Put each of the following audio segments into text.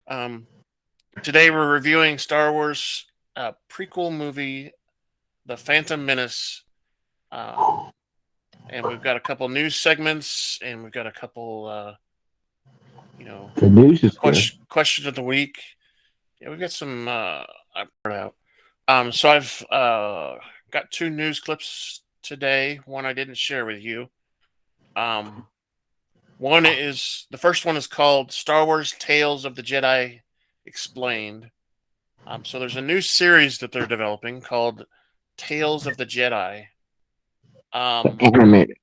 Um, Today we're reviewing Star Wars prequel movie, The Phantom Menace, um, and we've got a couple news segments, and we've got a couple, you know, The news is good. question of the week. Yeah, we've got some. I brought out. So I've got two news clips today. One I didn't share with you. Um, the first one is called Star Wars Tales of the Jedi Explained. So there's a new series that they're developing called Tales of the Jedi. The Um, animated.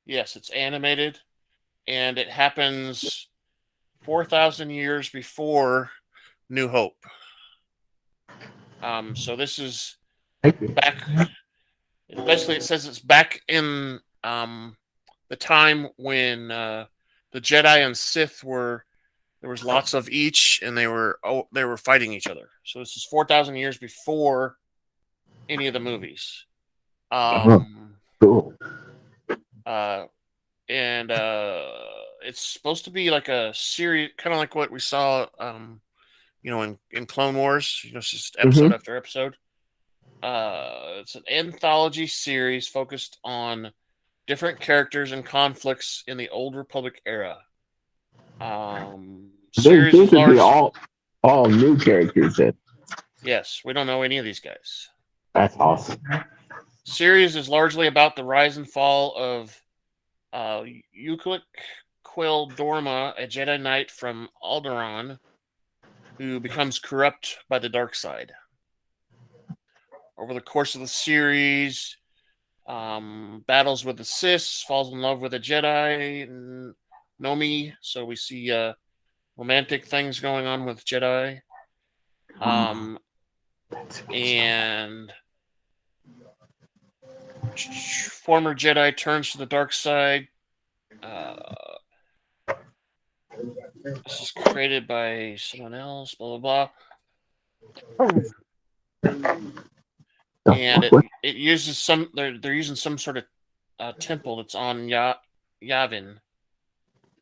yes, it's animated, and it happens 4,000 years before New Hope. So this is Thank you. back. Basically, it says it's back in the time when the Jedi and Sith were. There was lots of each, and they were fighting each other. So this is 4,000 years before any of the movies. Oh, Um, cool. uh, and it's supposed to be like a series, kind of like what we saw, in Clone Wars. It's just episode Mm-hmm. after episode. It's an anthology series focused on different characters and conflicts in the Old Republic era. Series These is would be large. all new characters. Then Yes, we don't know any of these guys. that's awesome. Series is largely about the rise and fall of Euclid Quill Dorma, a Jedi Knight from Alderaan, who becomes corrupt by the dark side. Over the course of the series, battles with the Sith, falls in love with a Jedi, Nomi. So we see romantic things going on with Jedi. Um, and former Jedi turns to the dark side. Uh, this is created by someone else. Blah blah blah. The And fuck? What? it uses they're using some sort of temple that's on Yavin.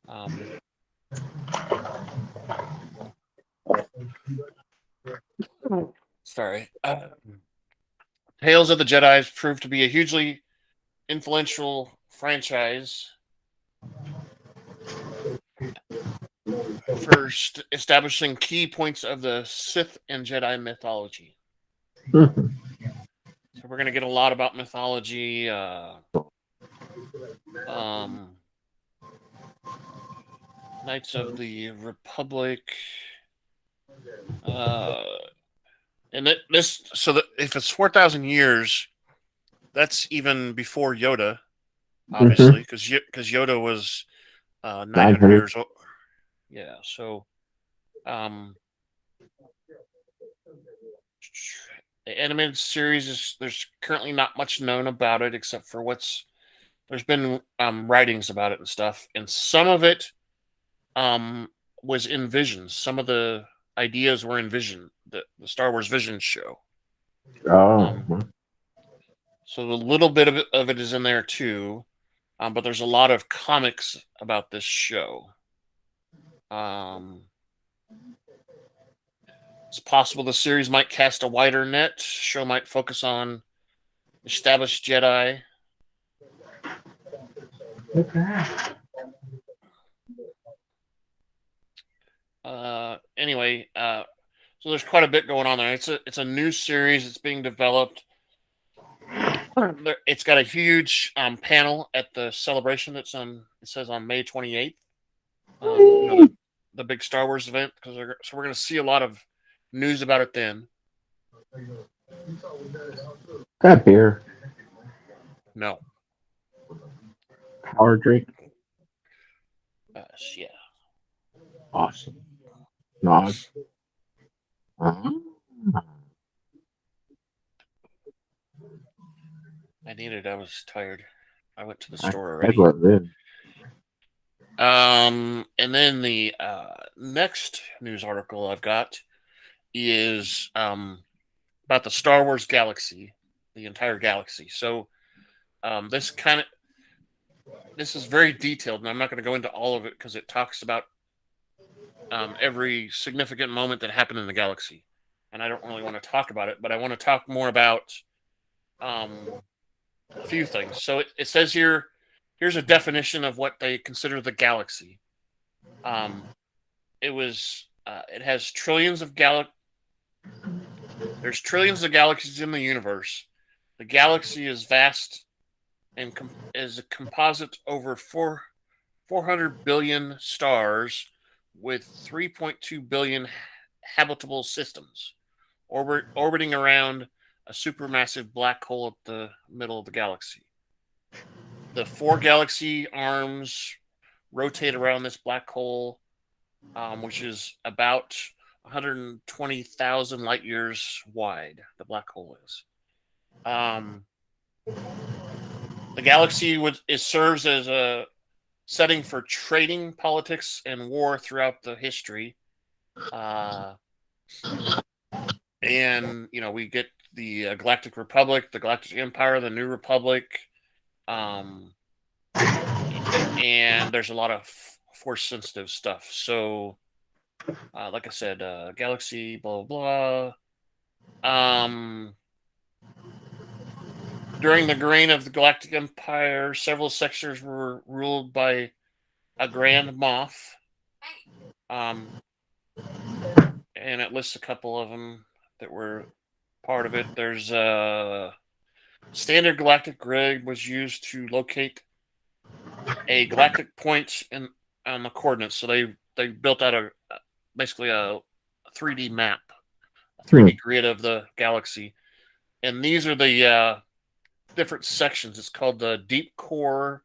Um, sorry. Tales of the Jedi has proved to be a hugely influential franchise for establishing key points of the Sith and Jedi mythology. So we're gonna get a lot about mythology. Um, Knights of the Republic. Uh, and this, so that if it's 4,000 years, that's even before Yoda, obviously, Mm-hmm. because Yoda was 900 900. years old. Yeah, so um, the animated series is there's currently not much known about it except for there's been writings about it and stuff, and some of it um was in Visions. Some of the ideas were in Vision, the Star Wars Vision show. Oh, Um, so a little bit of it is in there too, but there's a lot of comics about this show. Um, it's possible the series might cast a wider net. Show might focus on established Jedi. Anyway, so there's quite a bit going on there. It's a new series. It's being developed. It's got a huge panel at the celebration that's on. It says on May 28th. The big Star Wars event, so we're going to see a lot of news about it then. that beer. No, Power drink. yeah, Awesome. Nog. Uh-huh. I needed. I was tired. I went to the That's store that's already. what it is. And then the next news article I've got is about the Star Wars galaxy, the entire galaxy. So this this is very detailed, and I'm not going to go into all of it because it talks about every significant moment that happened in the galaxy. And I don't really want to talk about it, but I want to talk more about a few things. So it says here's a definition of what they consider the galaxy. It has trillions of There's trillions of galaxies in the universe. The galaxy is vast and is a composite over 400 billion stars with 3.2 billion habitable systems, orbiting around a supermassive black hole at the middle of the galaxy. The 4 galaxy arms rotate around this black hole, which is about 120,000 light years wide. The black hole is. The galaxy serves as a setting for trading, politics, and war throughout the history. And we get the Galactic Republic, the Galactic Empire, the New Republic, and there's a lot of force sensitive stuff. So, like I said, galaxy, blah blah blah. During the reign of the Galactic Empire, several sectors were ruled by a Grand Moff. And it lists a couple of them that were part of it. There's a standard galactic grid was used to locate a galactic point on the coordinates. So they built out basically a 3D map, a 3D grid of the galaxy. And these are the different sections. It's called the deep core,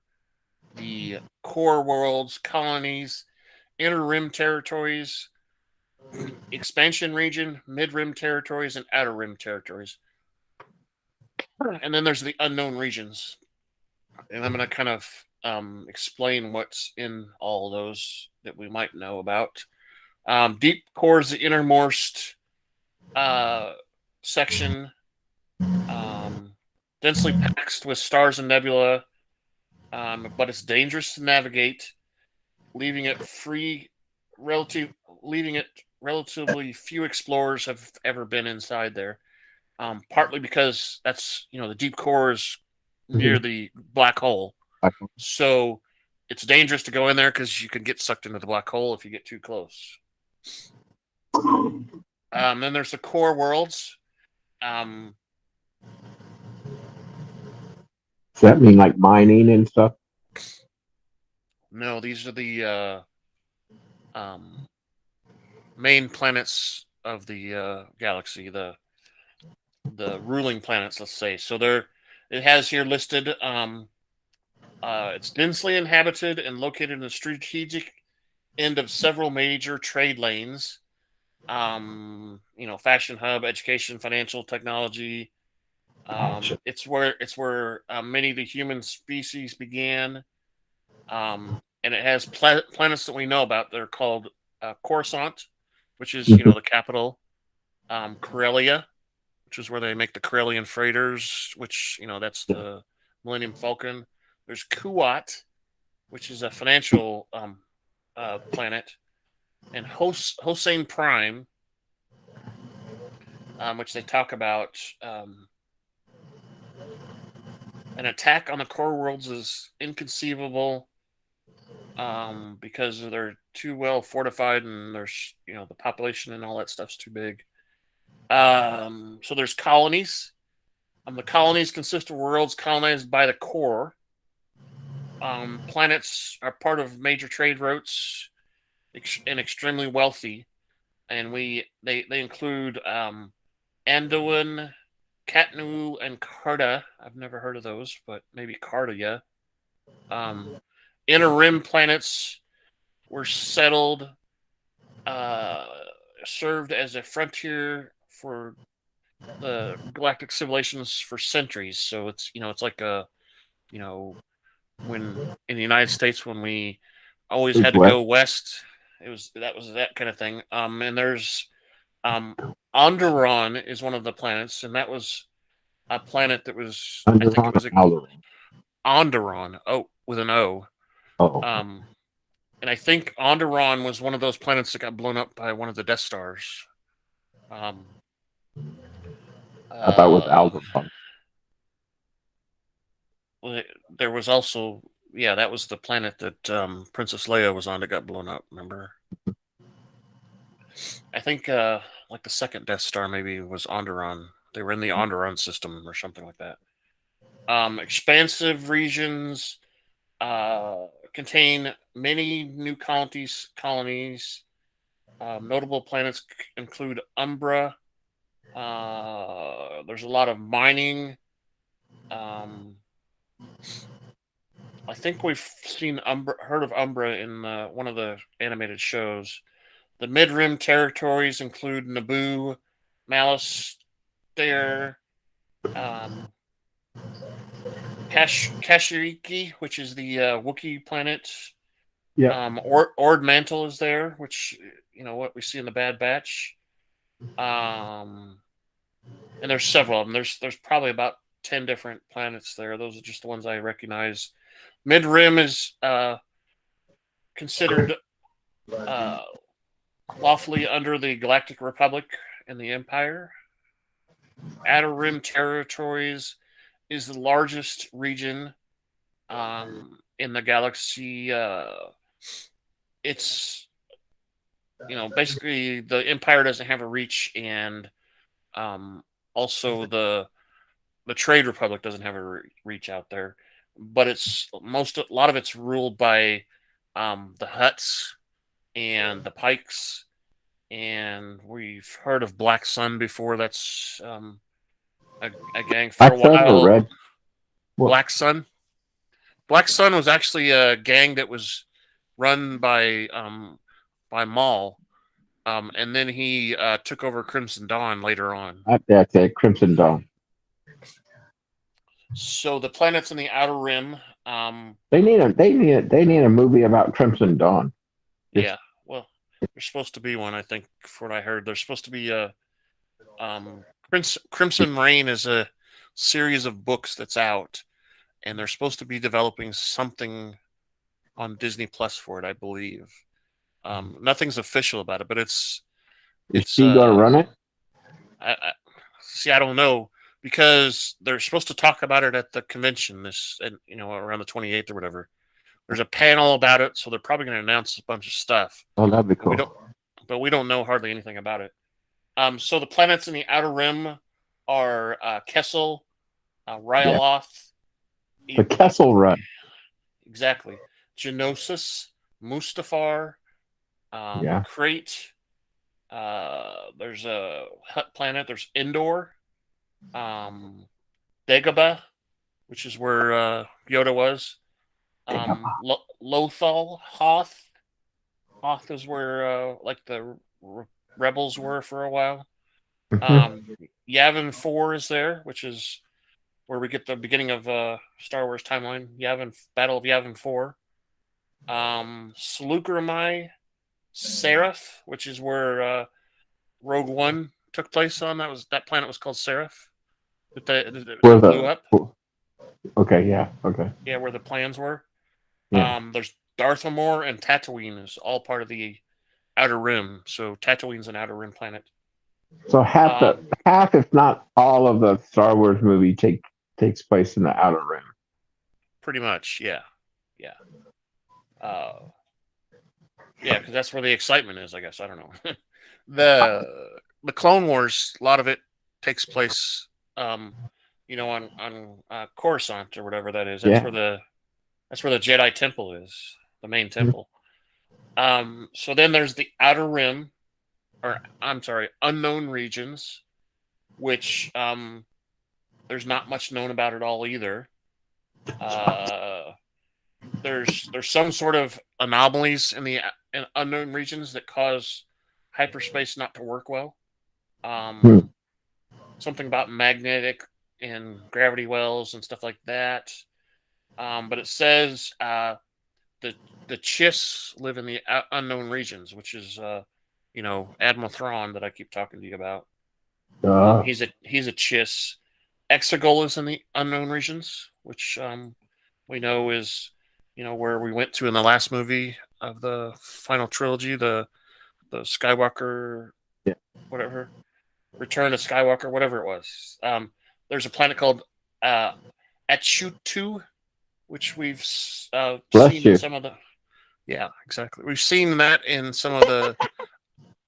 the core worlds, colonies, inner rim territories, expansion region, mid rim territories, and outer rim territories. And then there's the unknown regions. And I'm going to kind of explain what's in all those that we might know about. Deep core is the innermost section, densely packed with stars and nebula, but it's dangerous to navigate, leaving it relatively few explorers have ever been inside there. Partly because that's the deep core is near the black hole, so it's dangerous to go in there because you can get sucked into the black hole if you get too close. Then there's the core worlds. Does that mean like mining and stuff? No, these are the main planets of the galaxy, the ruling planets, let's say. So it has here listed. It's densely inhabited and located in the strategic end of several major trade lanes. Fashion hub, education, financial, technology. It's where many of the human species began. And it has planets that we know about that are called Coruscant, which is the capital. Corellia, which is where they make the Corellian freighters, which that's the Millennium Falcon. There's Kuat, which is a financial planet, and Hossein Prime, which they talk about. An attack on the core worlds is inconceivable because they're too well fortified, and there's the population and all that stuff's too big. So there's colonies. The colonies consist of worlds colonized by the core. Planets are part of major trade routes and extremely wealthy, and they include Anduin, Katnu, and Carta. I've never heard of those, but maybe Carta. Inner rim planets were settled, served as a frontier for the galactic civilizations for centuries. So it's it's like when in the United States when we always had to go west, that was that kind of thing. And there's Onderon is one of the planets, and that was a planet that was I think it was Onderon. Oh, with an O. Oh. And I think Onderon was one of those planets that got blown up by one of the Death Stars. I thought it was Alderaan. There was also, yeah, that was the planet that Princess Leia was on that got blown up. Remember? I think like the second Death Star maybe was Onderon. They were in the Onderon system or something like that. Expansive regions contain many new colonies. Notable planets include Umbra. There's a lot of mining. I think we've heard of Umbra in one of the animated shows. The Mid-Rim territories include Naboo, Malice, There, Kashiriki, which is the Wookiee planet. Yeah. Ord Mantle is there, which what we see in the Bad Batch. And there's several of them. There's probably about 10 different planets there. Those are just the ones I recognize. Mid Rim is considered lawfully under the Galactic Republic and the Empire. Outer Rim territories is the largest region in the galaxy. It's basically the Empire doesn't have a reach, and also the Trade Republic doesn't have a reach out there. But a lot of it's ruled by the Hutts and the Pikes, and we've heard of Black Sun before. That's a gang for a while. Black Sun or Red? Black Sun. Black Sun was actually a gang that was run by Maul, and then he took over Crimson Dawn later on. That's it, Crimson Dawn. So the planets in the Outer Rim. They need a movie about Crimson Dawn. Yeah, well, there's supposed to be one. I think, from what I heard, there's supposed to be a Crimson Reign is a series of books that's out, and they're supposed to be developing something on Disney Plus for it, I believe. Nothing's official about it, but it's. Is she going to run it? I don't know, because they're supposed to talk about it at the convention around the 28th or whatever. There's a panel about it, so they're probably going to announce a bunch of stuff. Oh, that'd be cool. But we don't know hardly anything about it. So the planets in the Outer Rim are Kessel, Ryloth. Yeah. The Kessel Run. Exactly. Geonosis, Mustafar, Crate. There's a Hutt planet. There's Endor, Dagobah, which is where Yoda was. Lothal, Hoth. Hoth is where the rebels were for a while. Yavin 4 is there, which is where we get the beginning of Star Wars timeline. Battle of Yavin 4. Saleucrami, Seraph, which is where Rogue One took place on. That planet was called Seraph. That blew up. Okay, yeah, okay. Yeah, where the plans were. Yeah. There's Darth Vader and Tatooine is all part of the Outer Rim. So Tatooine's an Outer Rim planet. So half, if not all, of the Star Wars movie takes place in the Outer Rim. Pretty much, yeah. Because that's where the excitement is, I guess. I don't know. the Clone Wars, a lot of it takes place, on Coruscant or whatever that is. That's where the Jedi Temple is, the main temple. So then there's the Outer Rim, or I'm sorry, Unknown Regions, which there's not much known about at all either. There's some sort of anomalies in unknown regions that cause hyperspace not to work well. Something about magnetic and gravity wells and stuff like that. But it says the Chiss live in the unknown regions, which is Admiral Thrawn that I keep talking to you about. He's a Chiss. Exegol is in the unknown regions, which we know is where we went to in the last movie. final trilogy, the Skywalker, Yeah. whatever, Return of Skywalker, whatever it was. There's a planet called Achutu, which we've Bless seen in you. some of the. Yeah, exactly. We've seen that in some of the.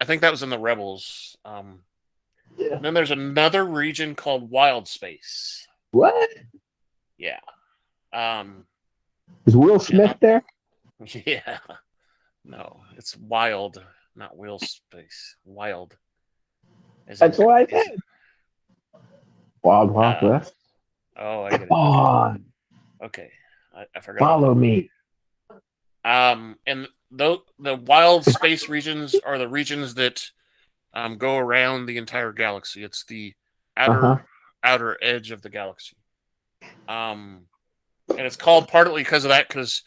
I think that was in the Rebels. Yeah. And then there's another region called Wild Space. What? Yeah. Is Will Smith there? Yeah. No, it's wild, not Will Space. Wild. That's what I said. Wild Wild West. Oh, I get it. Come on. Okay. I forgot. Follow me. And the wild space regions are the regions that go around the entire galaxy. It's the outer edge of the galaxy. And it's called partly because of that, because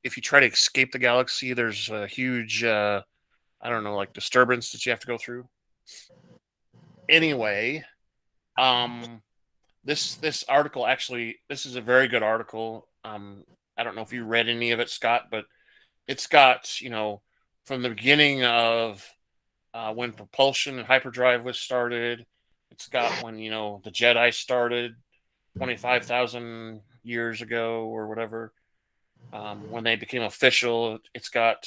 if you try to escape the galaxy, there's a huge, I don't know, like disturbance that you have to go through. Anyway, this article actually, this is a very good article. I don't know if you read any of it, Scott, but it's got, from the beginning of when propulsion and hyperdrive was started. It's got when, the Jedi started 25,000 years ago or whatever. When they became official, it's got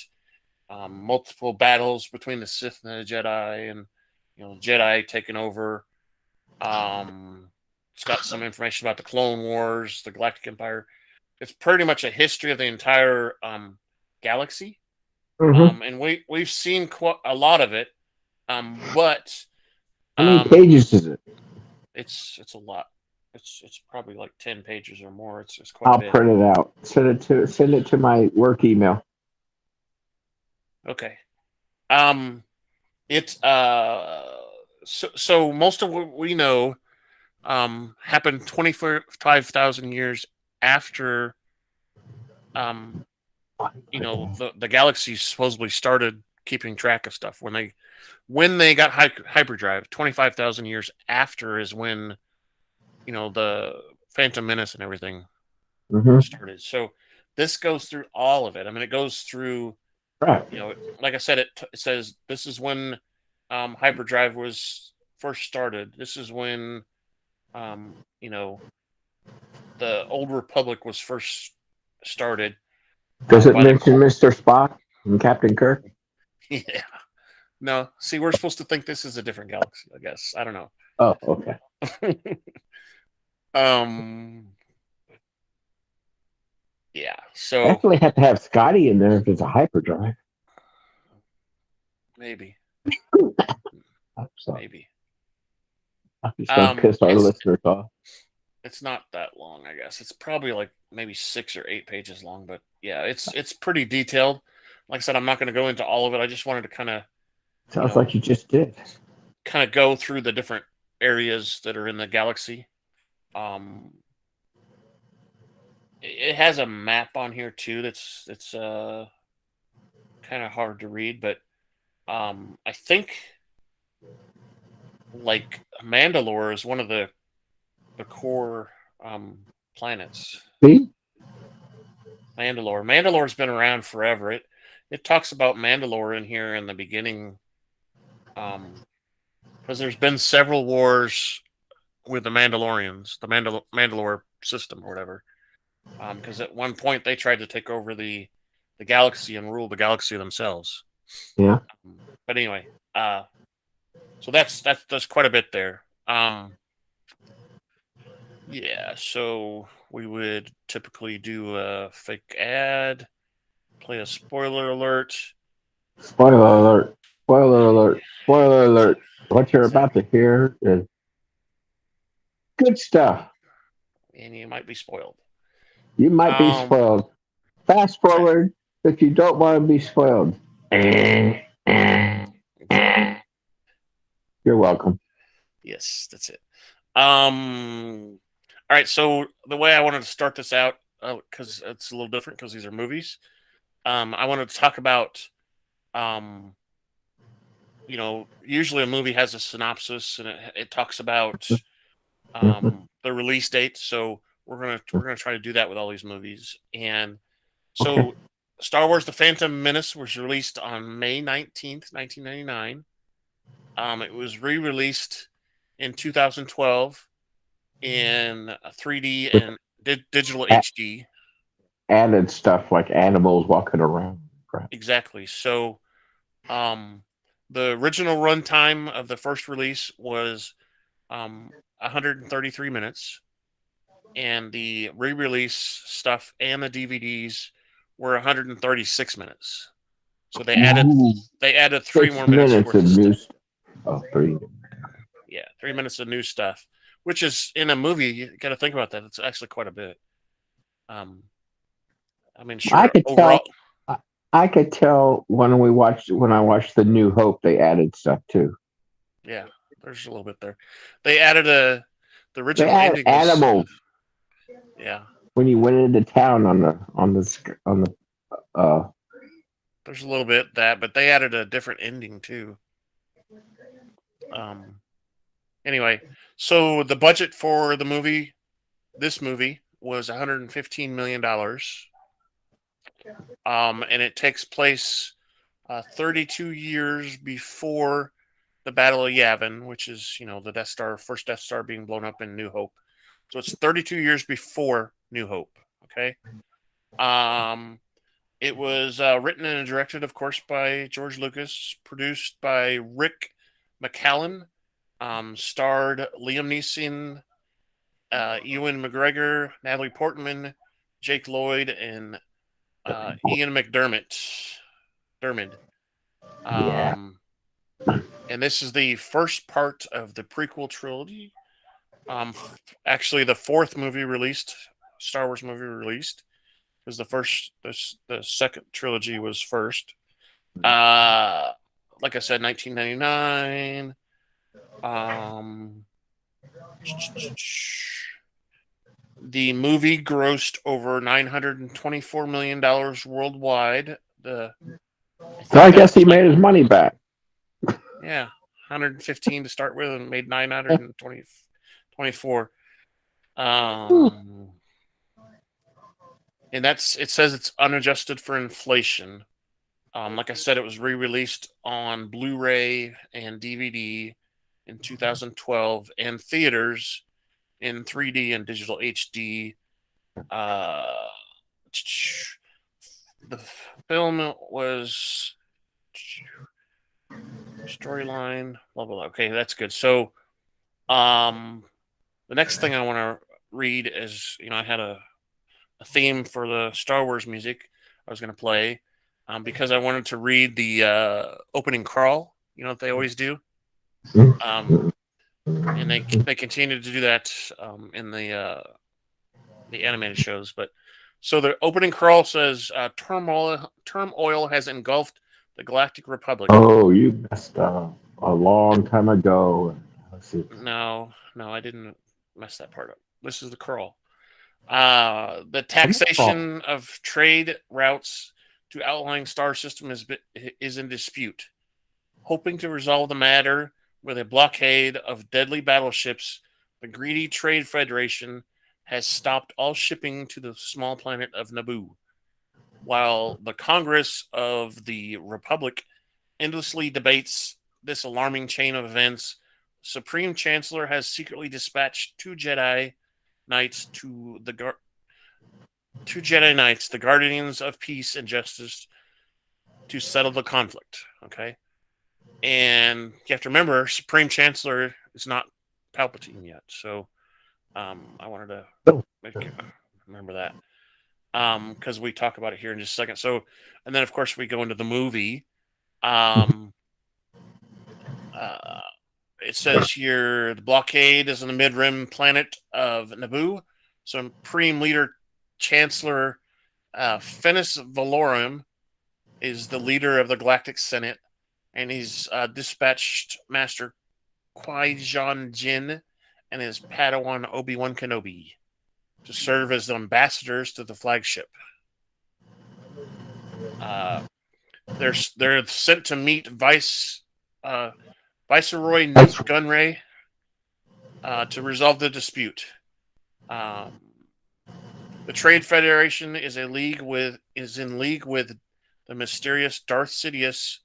multiple battles between the Sith and the Jedi, and Jedi taking over. It's got some information about the Clone Wars, the Galactic Empire. It's pretty much a history of the entire galaxy, and we've seen quite a lot of it. But how many pages is it? It's a lot. It's probably like 10 pages or more. It's quite. I'll print it out. Send it to my work email. Okay. It's so most of what we know happened 25,000 years after the galaxy supposedly started keeping track of stuff. When they got hyperdrive, 25,000 years after is when the Phantom Menace and everything started. So this goes through all of it. I mean, it goes through, right. Like I said, it says this is when hyperdrive was first started. This is when the Old Republic was first started. Does it mention Mr. Spock and Captain Kirk? Yeah. No. See, we're supposed to think this is a different galaxy, I guess. I don't know. Oh, okay. Yeah. So definitely have to have Scotty in there if it's a hyperdrive. Maybe. Maybe. I'm just gonna piss our listeners off. It's not that long, I guess. It's probably like maybe 6 or 8 pages long, but yeah, it's pretty detailed. Like I said, I'm not going to go into all of it. I just wanted to kind of sounds like you just did. Kind of go through the different areas that are in the galaxy. It has a map on here too. That's kind of hard to read, but I think like Mandalore is one of the core planets. See? Mandalore's been around forever. It talks about Mandalore in here in the beginning, because there's been several wars with the Mandalorians, the Mandalore system or whatever. Because at one point they tried to take over the galaxy and rule the galaxy themselves. Yeah. But anyway, so that's quite a bit there. Yeah, so we would typically do a fake ad, play a spoiler alert. Spoiler alert. Spoiler alert. Spoiler alert. What you're about to hear is good stuff. And you might be spoiled. You might be spoiled. Fast forward if you don't want to be spoiled. You're welcome. Yes, that's it. All right, so the way I wanted to start this out, because it's a little different because these are movies. I wanted to talk about, usually a movie has a synopsis and it talks about the release date. So we're gonna try to do that with all these movies. And so Star Wars: The Phantom Menace was released on May 19th, 1999. It was re-released in 2012 in 3D With and digital a- HD. added stuff like animals walking around. Crap. Exactly. So, um, the original runtime of the first release was 133 minutes, and the re-release stuff and the DVDs were 136 minutes. So Ooh, they added 3 more minutes 6 minutes worth of of stuff. news. Oh, 3. Yeah, 3 minutes of new stuff, which is in a movie. You got to think about that. It's actually quite a bit. Um, I mean, I sure, could overall, tell. I, I could tell when I watched the New Hope, they added stuff too. yeah, there's a little bit there. They added the They original added ending was animals yeah. when you went into town on the. There's a little bit that, but they added a different ending too. Um, anyway, so the budget for this movie, was $115 million. And it takes place 32 years before the Battle of Yavin, which is the Death Star, first Death Star being blown up in New Hope. So it's 32 years before New Hope. Okay. Um, it was written and directed, of course, by George Lucas, produced by Rick McCallum, starred Liam Neeson, Ewan McGregor, Natalie Portman, Jake Lloyd, and Ian McDermott. Dermid. Yeah. Um, and this is the first part of the prequel trilogy. Actually, the fourth movie released, Star Wars movie released, because the second trilogy was first. Uh, like I said, 1999. Um, the movie grossed over $924 million worldwide. I So think I that guess he made his money back. yeah, 115 to start with, and made 924. And it says it's unadjusted for inflation. Like I said, it was re-released on Blu-ray and DVD in 2012, and theaters in 3D and digital HD. Uh, the film was storyline, blah blah blah. Okay, that's good. So, um, the next thing I want to read is, I had a theme for the Star Wars music I was going to play, because I wanted to read the opening crawl. You know what they always do, um, and they continue to do that in the animated shows. But so the opening crawl says, turmoil has engulfed the Galactic Republic. Oh, you messed up a long time ago. Let's see. No, no, I didn't mess that part up. This is the crawl. The Oh, taxation of trade routes to outlying star system is in dispute. Hoping to resolve the matter with a blockade of deadly battleships, the greedy Trade Federation has stopped all shipping to the small planet of Naboo, while the Congress of the Republic endlessly debates this alarming chain of events. Supreme Chancellor has secretly dispatched Knights to two Jedi Knights, the guardians of peace and justice, to settle the conflict. Okay, and you have to remember, Supreme Chancellor is not Palpatine yet, so I wanted to remember that, because we talk about it here in just a second. So, and then of course we go into the movie. Um, uh, it says here the blockade is on the mid-rim planet of Naboo. Supreme Leader Chancellor Finis Valorum is the leader of the Galactic Senate, and he's dispatched Master Qui-Gon Jinn and his Padawan Obi-Wan Kenobi to serve as the ambassadors to the flagship. Uh, they're sent to meet Viceroy Newt that's Gunray to resolve the dispute. Um, The Trade Federation is in league with the mysterious Darth Sidius,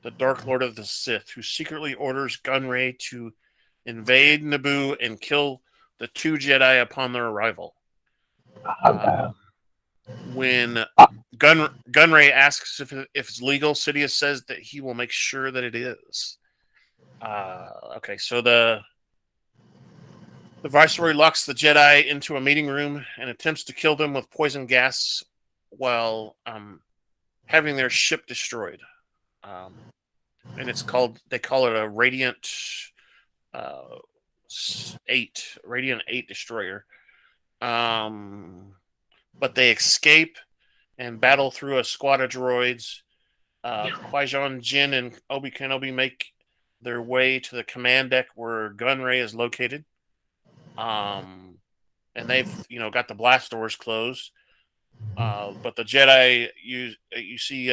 the Dark Lord of the Sith, who secretly orders Gunray to invade Naboo and kill the 2 Jedi upon their arrival. When Gunray asks if it's legal, Sidious says that he will make sure that it is. Okay, so the Viceroy locks the Jedi into a meeting room and attempts to kill them with poison gas while having their ship destroyed. And they call it a Radiant 8 destroyer. But they escape and battle through a squad of droids. Qui-Gon Jinn and Obi Kenobi make their way to the command deck where Gunray is located. And they've got the blast doors closed. But the Jedi you see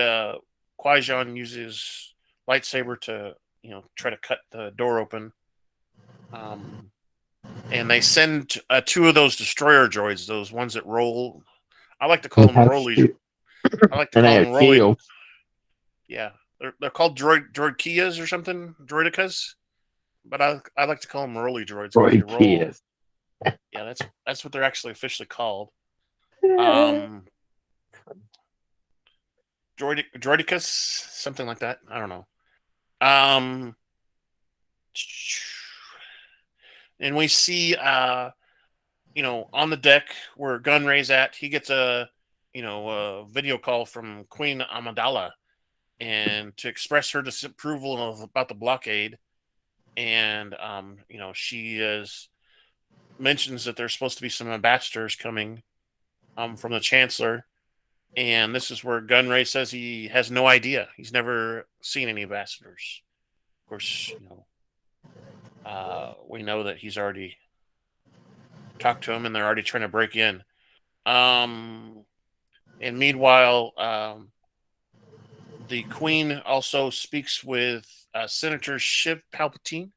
Qui-Gon uses lightsaber to try to cut the door open. And they send 2 of those destroyer droids, those ones that roll. I like to call them rollies. I like to call them rollies. Yeah, they're called droid Kias or something, droidicas. But I like to call them rolly droids. Droid Kias. Yeah, that's what they're actually officially called. Droidicus, something like that. I don't know. And we see on the deck where Gunray's at, he gets a video call from Queen Amidala and to express her disapproval about the blockade. And she mentions that there's supposed to be some ambassadors coming from the Chancellor. And this is where Gunray says he has no idea. He's never seen any ambassadors. Of course, we know that he's already talked to him and they're already trying to break in. And meanwhile, the Queen also speaks with Senator Shiv Palpatine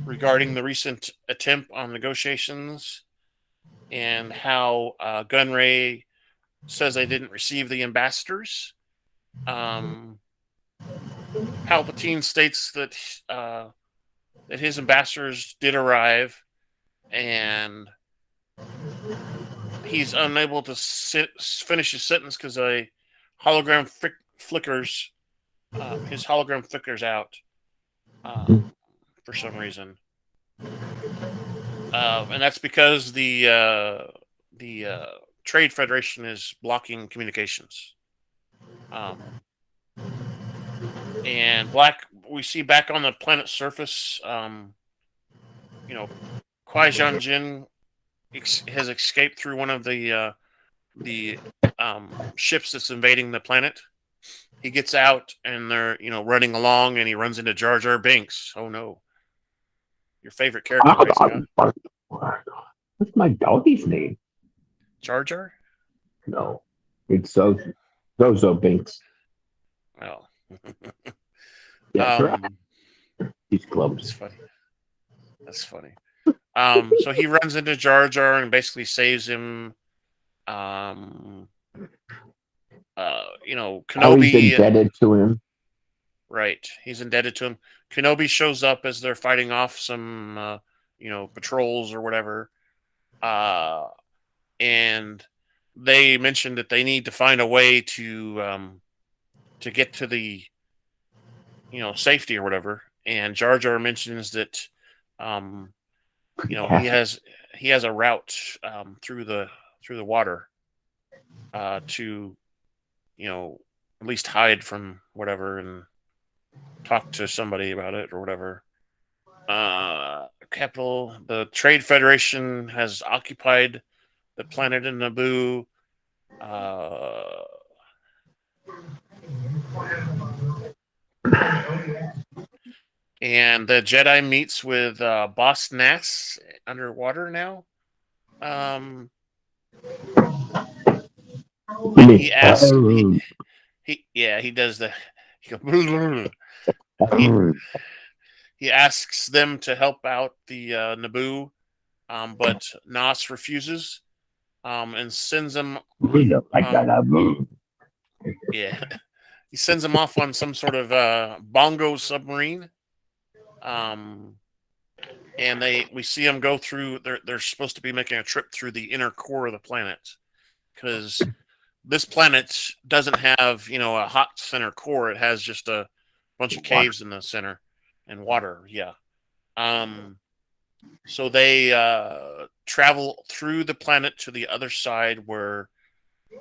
regarding the recent attempt on negotiations and how Gunray says they didn't receive the ambassadors. Palpatine states that his ambassadors did arrive, and he's unable to finish his sentence because a hologram flickers. His hologram flickers out for some reason, and that's because the Trade Federation is blocking communications. And we see back on the planet's surface, Qui-Gon Jinn has escaped through one of the ships that's invading the planet. He gets out, and they're running along, and he runs into Jar Jar Binks. Oh no, your favorite character, right, what's my doggy's name? Jar Jar? No, it's Zozo Binks. Oh, yeah, he's clumsy. That's funny. So he runs into Jar Jar and basically saves him. Kenobi. He's indebted to him. Right, he's indebted to him. Kenobi shows up as they're fighting off some, patrols or whatever. And they mentioned that they need to find a way to get to the, safety or whatever. And Jar Jar mentions that, he has a route through the water to, at least hide from whatever and talk to somebody about it or whatever. The Trade Federation has occupied the planet in Naboo. And the Jedi meets with Boss Nass underwater now. He asks. He does the. He asks them to help out the Naboo, but Nass refuses. and sends them. Yeah, he sends them off on some sort of bongo submarine. And we see them go through. They're supposed to be making a trip through the inner core of the planet because this planet doesn't have a hot center core. It has just a bunch of caves in the center and water. Yeah. So they travel through the planet to the other side where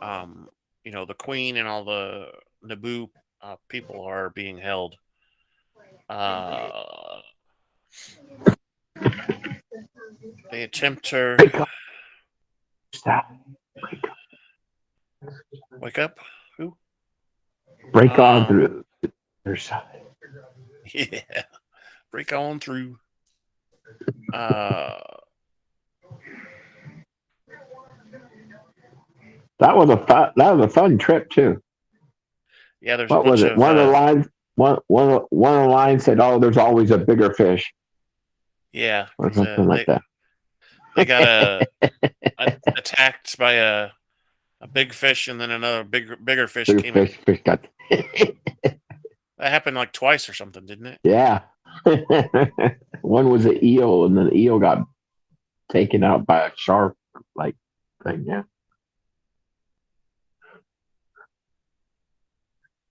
the Queen and all the Naboo people are being held. Uh, they attempt to wake up. Who? Break on through their side. Yeah, break on through. Uh, That was a fun trip too. yeah, there's What a was bunch it? of One of the lines. One of the lines said, "Oh, there's always a bigger fish," yeah, or because something like that. they got attacked by a big fish, and then another bigger fish Bigger came in. fish got. That happened like twice or something, didn't it? Yeah. One was an eel, and the eel got taken out by a shark like thing. Yeah.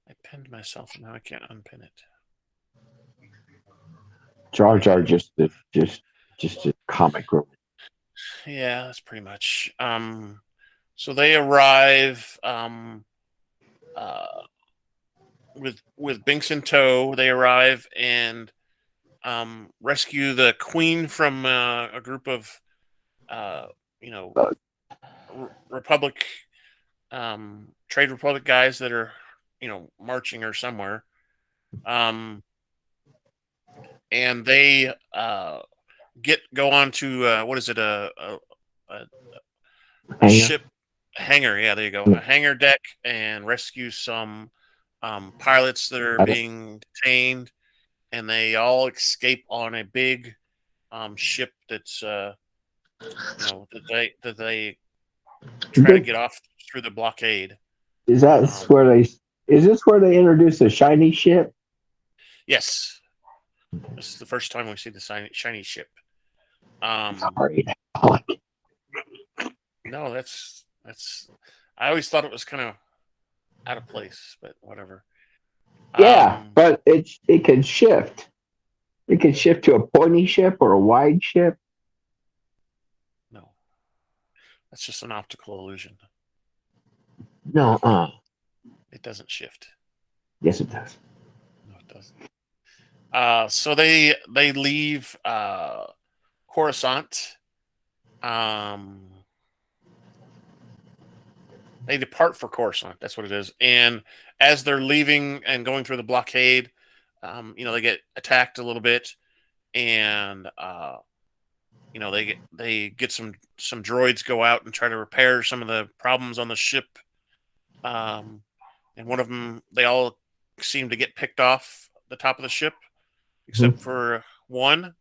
I pinned myself, and now I can't unpin it. Jar Jar just a comic relief. Yeah, that's pretty much. So they arrive uh, with Binks in tow. They arrive and rescue the Queen from a group of uh, you know Republic Trade Republic guys that are marching her somewhere. And they go on to what is it a ship hangar? Yeah, there you go, a hangar deck, and rescue some pilots that are being detained, and they all escape on a big ship that's that they try to get off through the blockade. Is that where they? Is this where they introduce the shiny ship? Yes, this is the first time we see the shiny ship. Sorry. No, that's. I always thought it was kind of out of place, but whatever. Yeah, but it can shift. It can shift to a pointy ship or a wide ship. No, that's just an optical illusion. No, it doesn't shift. Yes, it does. No, it doesn't. So they leave Coruscant. They depart for Coruscant. That's what it is. And as they're leaving and going through the blockade, they get attacked a little bit, and they get some droids go out and try to repair some of the problems on the ship. And one of them, they all seem to get picked off the top of the ship, except for one.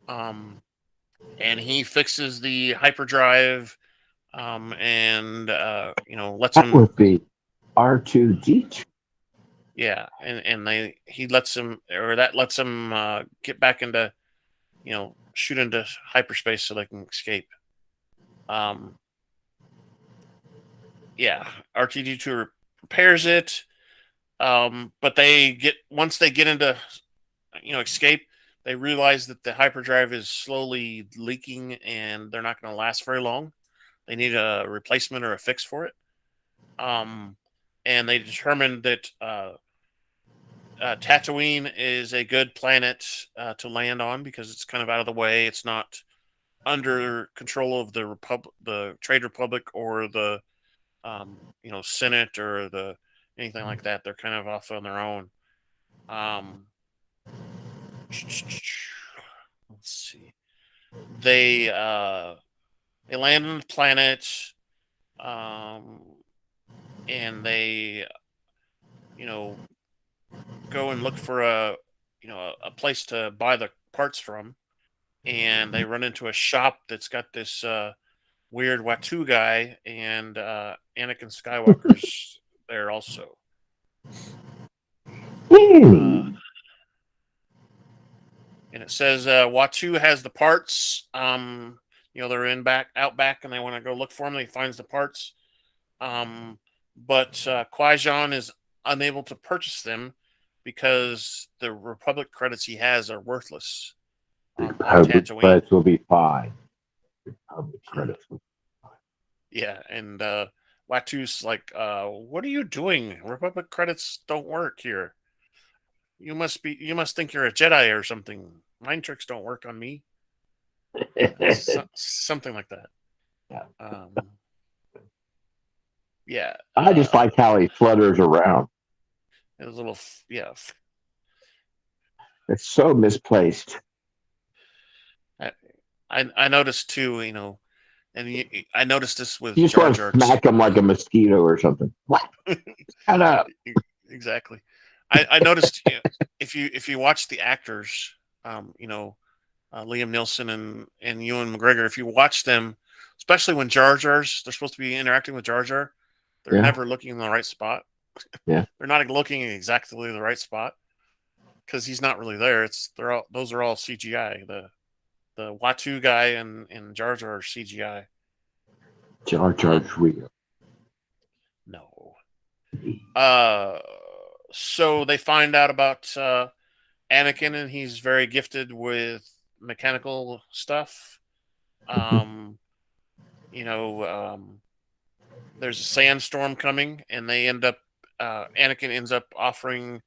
And he fixes the hyperdrive, and lets that him. Would be R2D2. Yeah, and he lets him, or that lets him get back into, shoot into hyperspace so they can escape. Yeah, R2D2 repairs it, but once they get into, escape, they realize that the hyperdrive is slowly leaking, and they're not going to last very long. They need a replacement or a fix for it. And they determined that Tatooine is a good planet to land on because it's kind of out of the way. It's not under control of the Trade Republic, or the Senate, or anything like that. They're kind of off on their own. Let's see. They land on the planet, and they go and look for a place to buy the parts from, and they run into a shop that's got this weird Watu guy, and Anakin Skywalker's there also. And it says Watu has the parts. They're out back, and they want to go look for him. He finds the parts, but Qui-Gon is unable to purchase them because the Republic credits he has are worthless. Republic credits will be fine. Republic credits will be fine. Yeah, and Watu's like, "What are you doing? Republic credits don't work here. You must think you're a Jedi or something. Mind tricks don't work on me." Something like that. Yeah. Yeah. I just like how he flutters around. It was a little, yeah. It's so misplaced. I noticed too, and I noticed this with You just Jar want Jar. to smack him like a mosquito or something. What? Shut up. Exactly. I noticed if you watch the actors, Liam Neeson and Ewan McGregor, if you watch them, especially when they're supposed to be interacting with Jar Jar, they're never looking in the right spot. Yeah. They're not looking in exactly the right spot because he's not really there. Those are all CGI. The Watu guy and Jar Jar are CGI. Jar Jar's real. No. So they find out about Anakin, and he's very gifted with mechanical stuff. There's a sandstorm coming, and Anakin ends up offering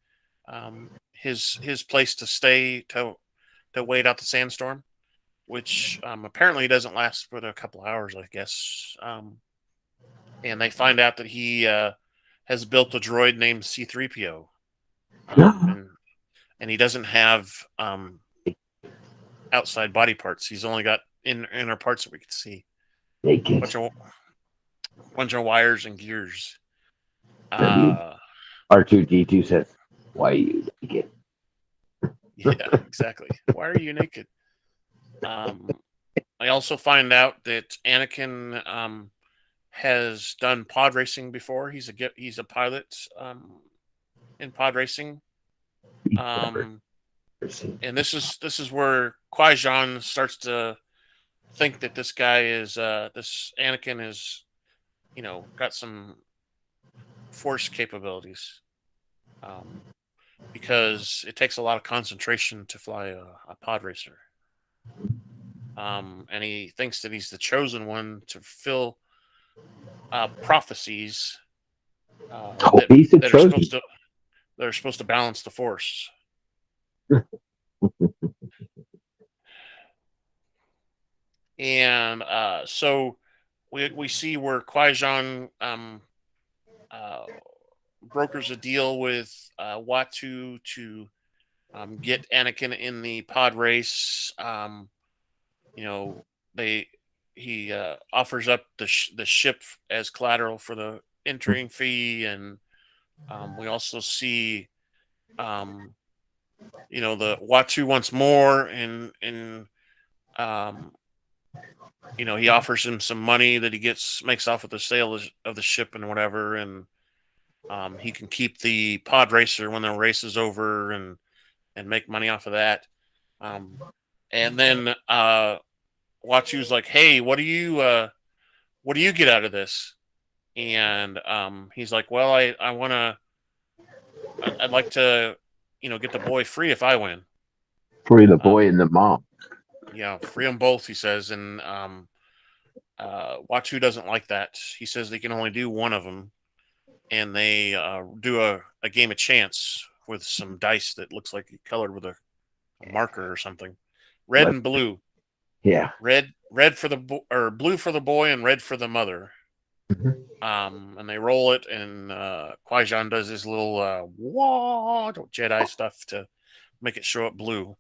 his place to stay to wait out the sandstorm, which apparently doesn't last but a couple hours, I guess. And they find out that he has built a droid named C3PO, and he doesn't have outside body parts. He's only got inner parts that we can see. Naked. Bunch of wires and gears. R2D2 says, "Why are you naked?" Yeah, exactly. Why are you naked? I also find out that Anakin has done pod racing before. He's a pilot in pod racing. And this is where Qui-Gon starts to think that this Anakin is, got some force capabilities. Because it takes a lot of concentration to fly a pod racer. And he thinks that he's the chosen one to fulfill prophecies that are supposed to balance the force. And so we see where Qui-Gon brokers a deal with Watu to get Anakin in the pod race. He offers up the ship as collateral for the entering fee, and we also see the Watu once more, and he offers him some money that he makes off with the sale of the ship and whatever, and he can keep the pod racer when the race is over and make money off of that. And then Watu's like, "Hey, what do you get out of this?" And he's like, "Well, I'd like to, get the boy free if I win." Free the boy and the mom. Yeah, free them both, he says. And Watu doesn't like that. He says they can only do one of them, and they do a game of chance with some dice that looks like colored with a marker or something, red and blue. Yeah, red for the blue for the boy and red for the mother. Mm-hmm. And they roll it, and Qui-Gon does his little Jedi stuff to make it show up blue.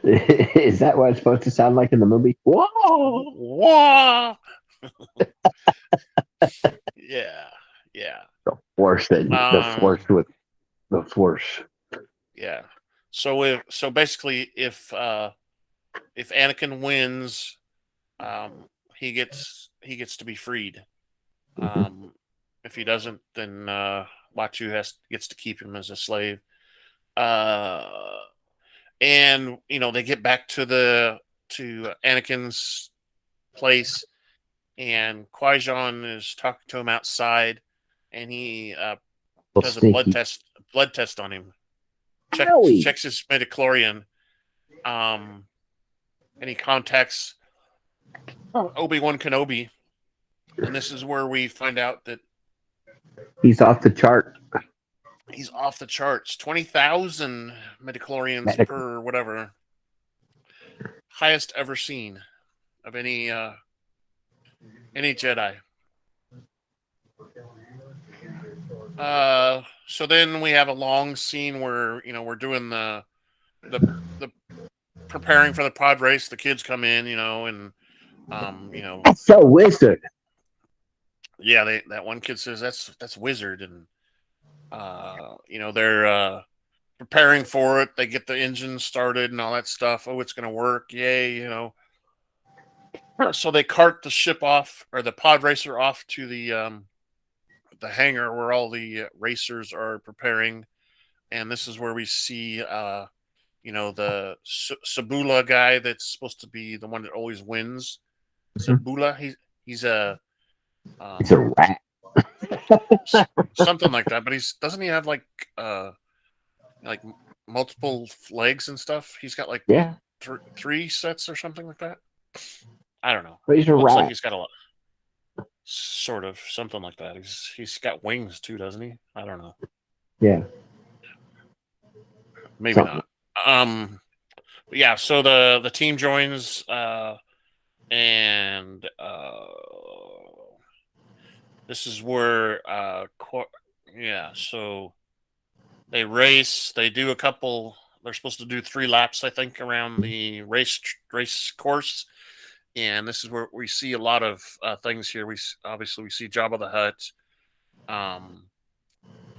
Is that what it's supposed to sound like in the movie? Whoa! Whoa! Yeah. The force with the force. Yeah. So basically, if Anakin wins, he gets to be freed. If he doesn't, then Watu gets to keep him as a slave. And they get back to Anakin's place, and Qui-Gon is talking to him outside, and he does a blood test on him. Checks his midichlorian, and he contacts Obi-Wan Kenobi, and this is where we find out that he's off the chart. He's off the charts. 20,000 midichlorians per whatever. Highest ever seen of any Jedi. So then we have a long scene where we're doing the preparing for the pod race. The kids come in, and That's so wizard. Yeah, that one kid says that's wizard, and they're preparing for it. They get the engine started and all that stuff. Oh, it's gonna work! Yay! So they cart the ship off, or the pod racer off to the hangar where all the racers are preparing, and this is where we see the Sabula guy that's supposed to be the one that always wins. Sabula, he's a rat. Something like that, but doesn't he have like multiple legs and stuff? He's got like three sets or something like that. I don't know. But he's a Looks rat. like he's got a lot, sort of something like that. He's got wings too, doesn't he? I don't know. Yeah, maybe something. Not. But yeah. So the team joins, and this is where so they race. They do a couple. They're supposed to do 3 laps, I think, around the race course. And this is where we see a lot of things here. We see Jabba the Hutt,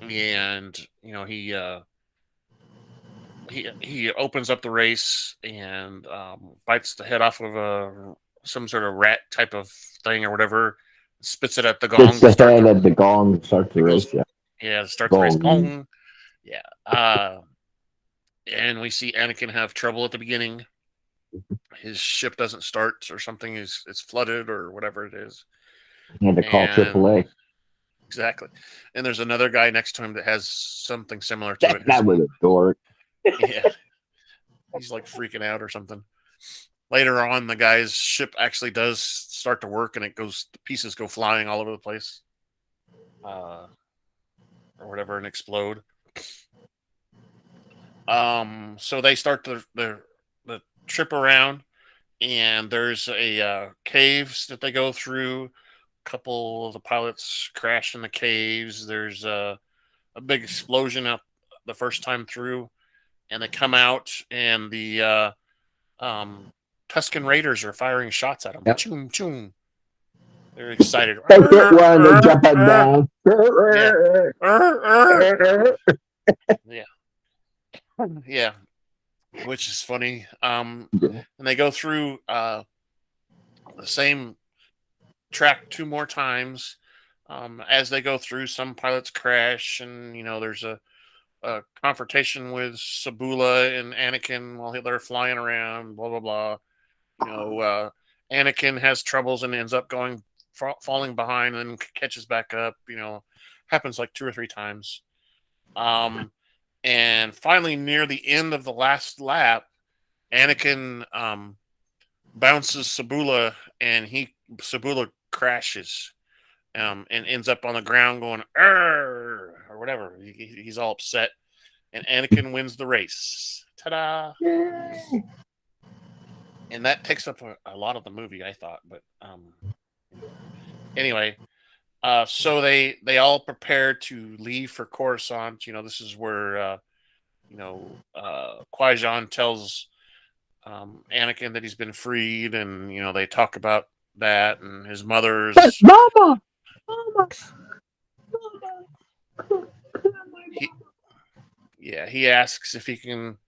and he opens up the race and bites the head off of some sort of rat type of thing or whatever. Spits it at the gong. Spits the head at the gong. Starts the race. Yeah, start the race. Gong. Yeah. And we see Anakin have trouble at the beginning. His ship doesn't start or something. It's flooded or whatever it is. He had to call AAA. Exactly. And there's another guy next to him that has something similar to it. That was a dork. Yeah. He's like freaking out or something. Later on, the guy's ship actually does start to work, and the pieces go flying all over the place. Or whatever, and explode. So they start the trip around, and there's a caves that they go through. A couple of the pilots crash in the caves. There's a big explosion up the first time through, and they come out, and the Tusken Raiders are firing shots at them. Yep. Choom, choom. They're excited. They hit one, they jump it down. Yeah. Yeah. Which is funny. And they go through the same track 2 more times. As they go through, some pilots crash, and there's a confrontation with Sabula and Anakin while they're flying around. Blah blah blah. Anakin has troubles and ends up falling behind, and then catches back up. Happens like 2 or 3 times. And finally, near the end of the last lap, Anakin bounces Sabula, and Sabula crashes, and ends up on the ground going "Arr!" or whatever. He's all upset, and Anakin wins the race. Ta-da! Yay! And that takes up a lot of the movie, I thought. But anyway, so they all prepare to leave for Coruscant. This is where Qui-Gon tells Anakin that he's been freed, and they talk about that, and his mother's Mama. He asks if he can.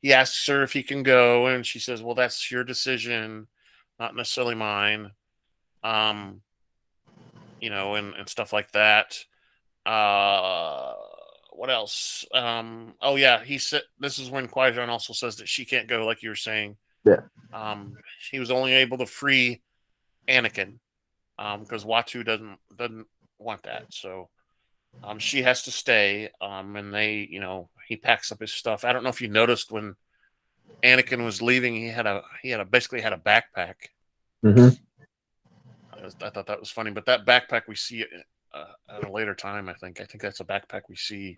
He asks her if he can go, and she says, "Well, that's your decision, not necessarily mine." and stuff like that. What else? Oh yeah, he said this is when Qui-Gon also says that she can't go, like you were saying. Yeah. He was only able to free Anakin, because Watu doesn't want that, so she has to stay. And he packs up his stuff. I don't know if you noticed when Anakin was leaving, he basically had a backpack. Mm-hmm. I thought that was funny, but that backpack we see at a later time. I think that's a backpack we see.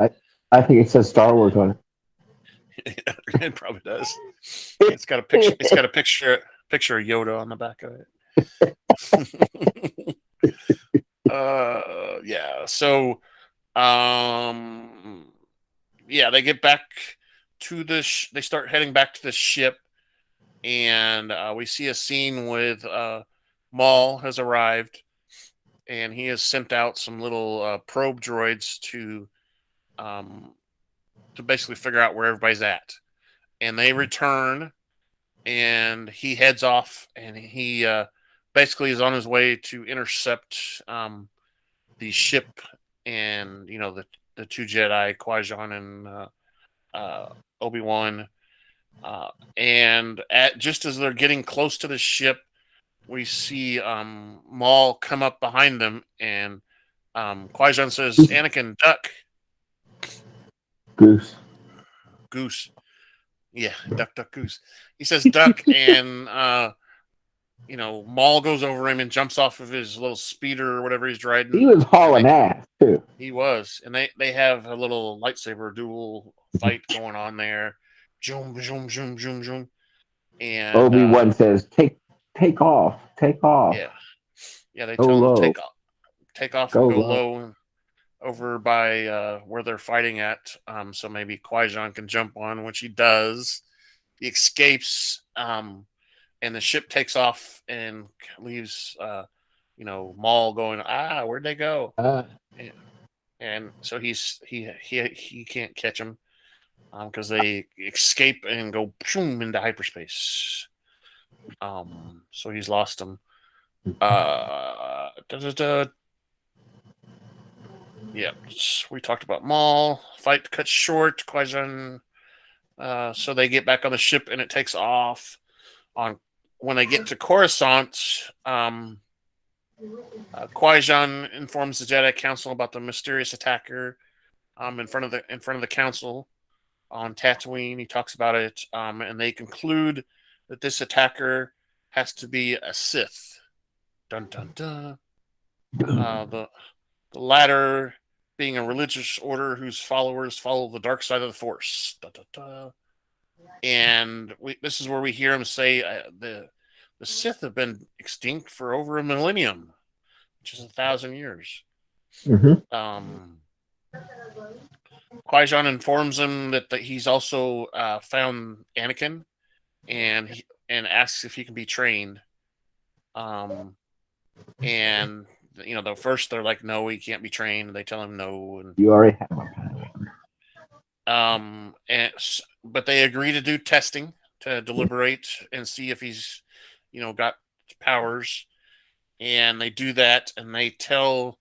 I think it says Star Wars on it. It probably does. It's got a picture. It's got a picture of Yoda on the back of it. Yeah. So, yeah, they get back to they start heading back to the ship, and we see a scene with Maul has arrived, and he has sent out some little probe droids to basically figure out where everybody's at. And they return, and he heads off, and he basically is on his way to intercept the ship, and the two Jedi, Qui-Gon and Obi-Wan. And just as they're getting close to the ship, we see Maul come up behind them, and Qui-Gon says, "Anakin, duck." Goose. Yeah, duck, duck, goose. He says duck, and Maul goes over him and jumps off of his little speeder or whatever he's riding. He was hauling ass too. He was, and they have a little lightsaber duel fight going on there. Zoom, zoom, zoom, zoom, zoom. And Obi-Wan says, "Take off, take off." Yeah, they go tell him low. to take off and go low over by where they're fighting at. So maybe Qui-Gon can jump on, which he does. He escapes, and the ship takes off and leaves. Maul going, where'd they go? And so he can't catch him because they escape and go boom into hyperspace. So he's lost them. Yeah, we talked about Maul. Fight cut short. Qui-Gon. So they get back on the ship and it takes off. When they get to Coruscant, Qui-Gon informs the Jedi Council about the mysterious attacker in front of the council on Tatooine. He talks about it, and they conclude that this attacker has to be a Sith. Dun dun dun. The latter being a religious order whose followers follow the dark side of the Force. Dun, dun, dun. And this is where we hear him say the Sith have been extinct for over a millennium, which is 1,000 years. Mm-hmm. Qui-Gon informs him that he's also found Anakin, and asks if he can be trained. And first they're like, no, he can't be trained. They tell him no, and you already have but they agree to do testing to deliberate and see if he's got powers, and they do that, and they tell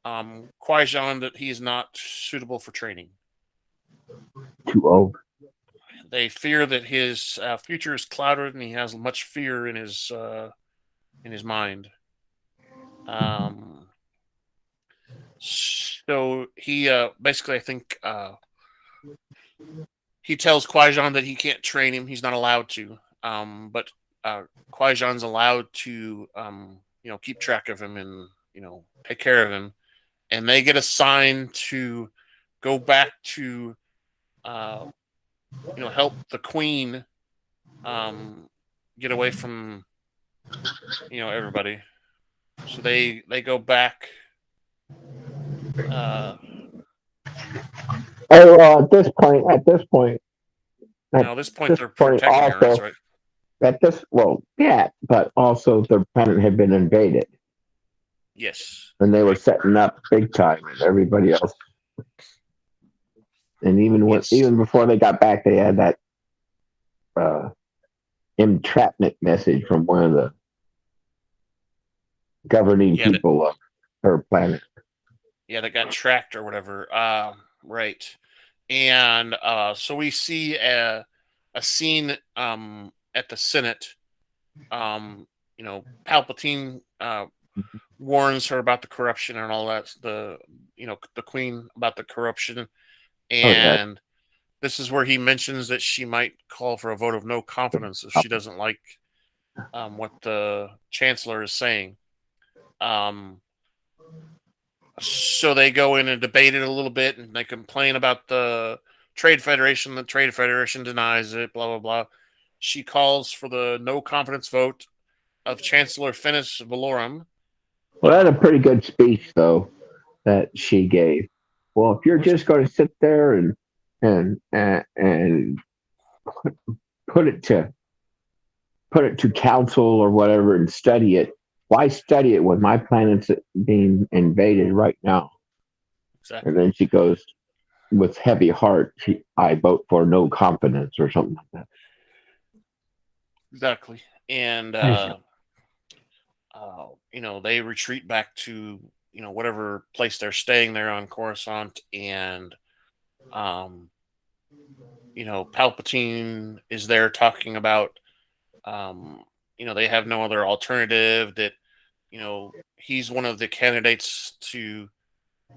Qui-Gon that he's not suitable for training. Too old. They fear that his future is clouded, and he has much fear in his mind. So he basically, I think, he tells Qui-Gon that he can't train him. He's not allowed to. But Qui-Gon's allowed to, keep track of him and, take care of him. And they get assigned to go back to, help the Queen get away from, everybody. So they go back. At this point, they're protecting her, that's right. But also the planet had been invaded. Yes. And they were setting up big time, and everybody else. And even before they got back, they had that entrapment message from one of the governing Yeah, people of her planet. yeah, that got tracked or whatever. Right. And so we see a scene at the Senate. Um, Palpatine warns her about the corruption and all that. The Queen about the corruption, Oh yeah. and this is where he mentions that she might call for a vote of no confidence if she doesn't like what the Chancellor is saying. Um, so they go in and debate it a little bit, and they complain about the Trade Federation. The Trade Federation denies it. Blah blah blah. She calls for the no confidence vote of Chancellor Finis Valorum. Well, that's a pretty good speech though that she gave. Well, if you're Was just going to sit there and put it to put it to council or whatever and study it, why study it when my planet's being invaded right now? And exactly, then she goes with heavy heart, I vote for no confidence or something like exactly, and that. they retreat back to whatever place they're staying there on Coruscant, and um, Palpatine is there talking about they have no other alternative, that he's one of the candidates to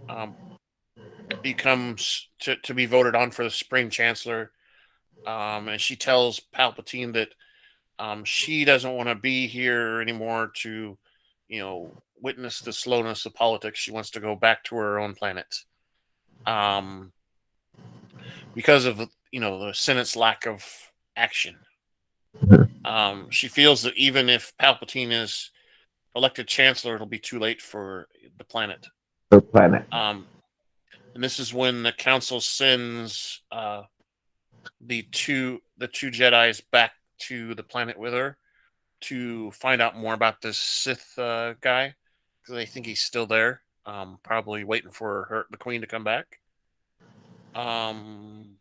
um, to be voted on for the Supreme Chancellor. And she tells Palpatine that she doesn't want to be here anymore to witness the slowness of politics. She wants to go back to her own planet, um, because of the Senate's lack of action. She feels that even if Palpatine is elected Chancellor, it'll be too late for the planet. Her planet. Um, and this is when the Council sends the two Jedi's back to the planet with her to find out more about this Sith guy, because they think he's still there, probably waiting for the Queen to come back. Um,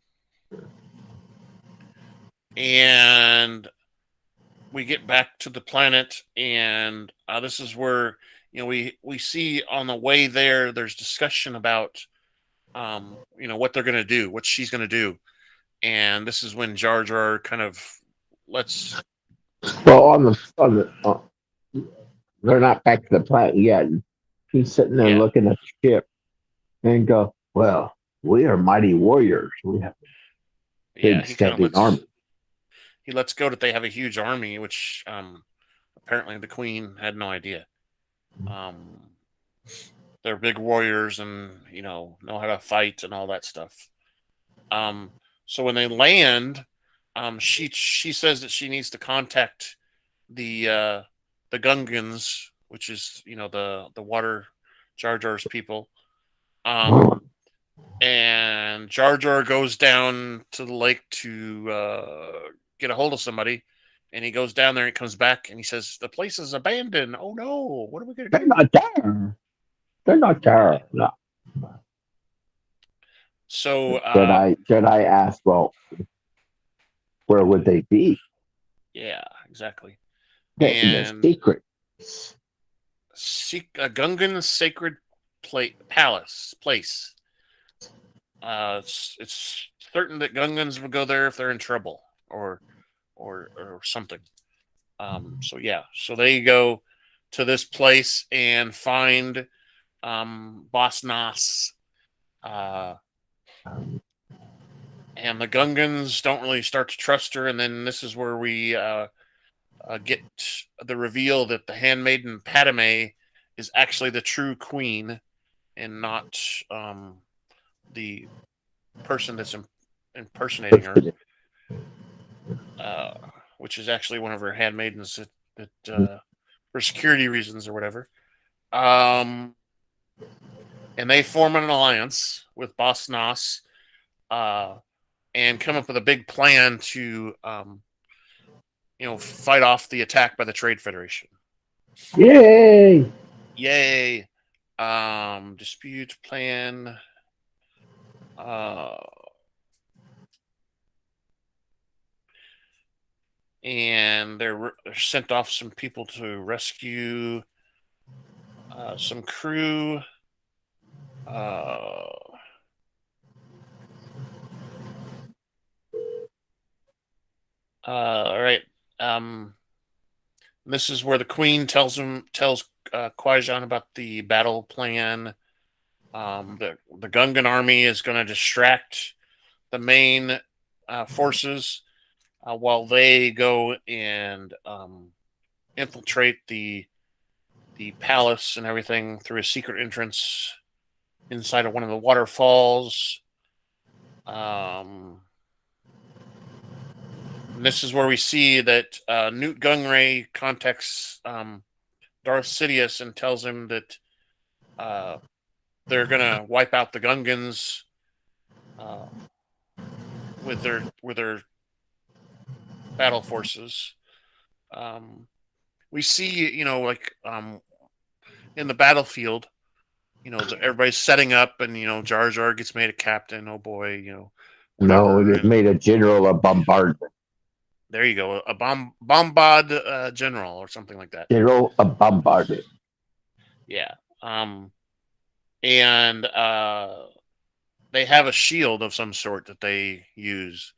and we get back to the planet, and this is where we see on the way there. There's discussion about what they're gonna do, what she's gonna do, and this is when Jar Jar kind of lets. Well, they're not back to the planet yet. He's sitting there Yeah, looking at the ship and go, well, we are mighty warriors. We have a yeah, big he kind of standing lets army. he lets go that they have a huge army, which apparently the Queen had no idea. Um, they're big warriors, and know how to fight and all that stuff. Um, so when they land, she says that she needs to contact the Gungans, which is the water Jar Jar's people. Um, and Jar Jar goes down to the lake to get a hold of somebody, and he goes down there and comes back and he says the place is abandoned. Oh no, what are we gonna They're do? not there. They're not Yeah. there. No. So Jedi asked, well, where would they be? yeah, exactly. The And secret. A Gungan sacred place. It's certain that Gungans will go there if they're in trouble, or something. So yeah, so they go to this place and find Boss Nass. Uh, and the Gungans don't really start to trust her, and then this is where we get the reveal that the handmaiden Padme is actually the true queen and not the person that's impersonating her, uh, which is actually one of her handmaidens that for security reasons or whatever. Um, and they form an alliance with Boss Nass, uh, and come up with a big plan to fight off the attack by the Trade Federation. Yay! Yay! Dispute plan. Uh, and they're sent off some people to rescue some crew. All right. This is where the Queen tells Qui-Gon about the battle plan. The Gungan army is going to distract the main forces while they go and infiltrate the palace and everything through a secret entrance inside of one of the waterfalls. This is where we see that Newt Gunray contacts Darth Sidius and tells him that they're gonna wipe out the Gungans with their battle forces. We see, like in the battlefield, everybody's setting up, and Jar Jar gets made a captain. Oh boy, No, whatever. it is made a general of bombardment. There you go, a bombard general or something like that. General of bombardment. Yeah. And they have a shield of some sort that they use.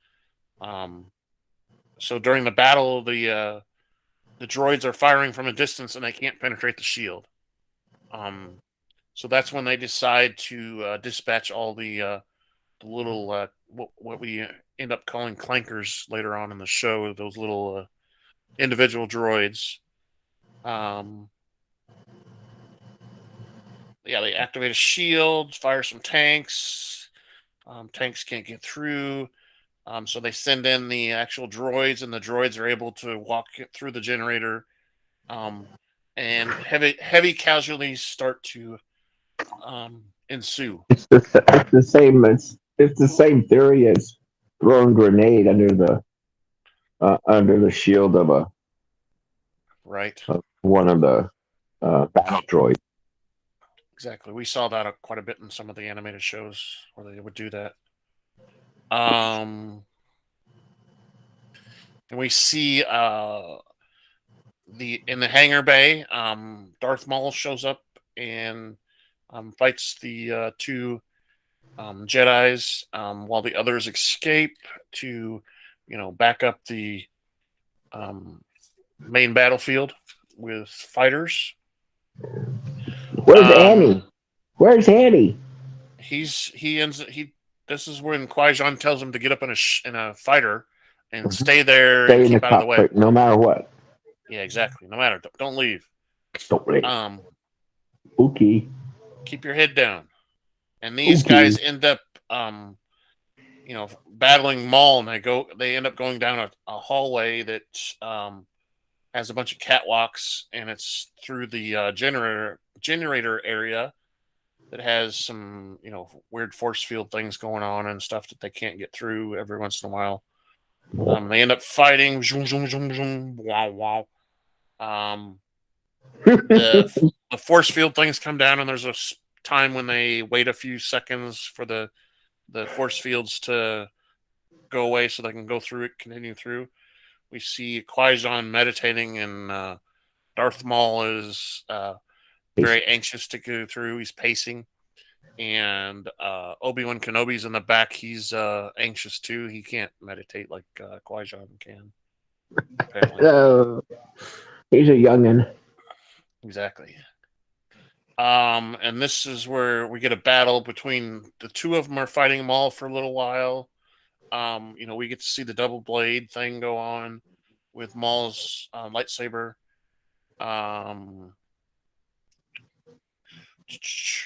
So during the battle, the droids are firing from a distance and they can't penetrate the shield. So that's when they decide to dispatch all the little what we end up calling clankers later on in the show. Those little individual droids. Yeah, they activate a shield, fire some tanks. Tanks can't get through. So they send in the actual droids, and the droids are able to walk through the generator. And heavy casualties start to ensue. It's the same. It's the same theory as throwing a grenade under the shield of one of the battle droids. Exactly. We saw that quite a bit in some of the animated shows where they would do that. And we see in the hangar bay, Darth Maul shows up and fights the two Jedi's while the others escape to, back up the main battlefield with fighters. Where's Annie? Where's Annie? This is when Qui-Gon tells him to get up in a fighter and stay there Stay and in keep the out of the way. no matter what. Yeah, exactly. No matter, don't leave. Don't leave. Okay. Keep your head down. And these guys end up, battling Maul, and they end up going down a hallway that has a bunch of catwalks, and it's through the generator area that has some weird force field things going on and stuff that they can't get through every once in a while. They end up fighting. Zoom, zoom, zoom, zoom, wow, wow. The force field things come down, and there's a time when they wait a few seconds for the force fields to go away so they can go through it, continue through. We see Qui-Gon meditating, and Darth Maul is very anxious to go through. He's pacing. And Obi-Wan Kenobi's in the back. He's anxious too. He can't meditate like Qui-Gon can. Apparently. He's a youngin'. Exactly. And this is where we get a battle between the two of them are fighting Maul for a little while. We get to see the double blade thing go on with Maul's lightsaber.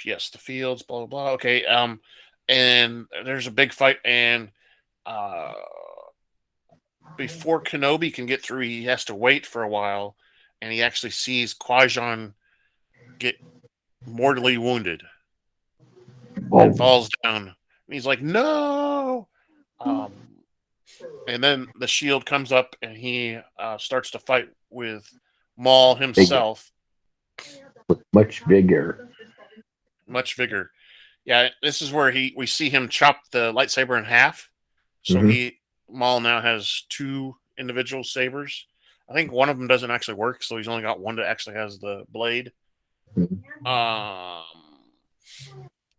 Yes, the fields, blah blah blah. Okay, and there's a big fight, and before Kenobi can get through, he has to wait for a while, and he actually sees Qui-Gon get mortally wounded and falls down. And he's like, "No!" And then the shield comes up, and he starts to fight with Maul himself. With much vigor. Much vigor. Yeah, this is where we see him chop the lightsaber in half. So Maul now has two individual sabers. I think one of them doesn't actually work, so he's only got one that actually has the blade. Um,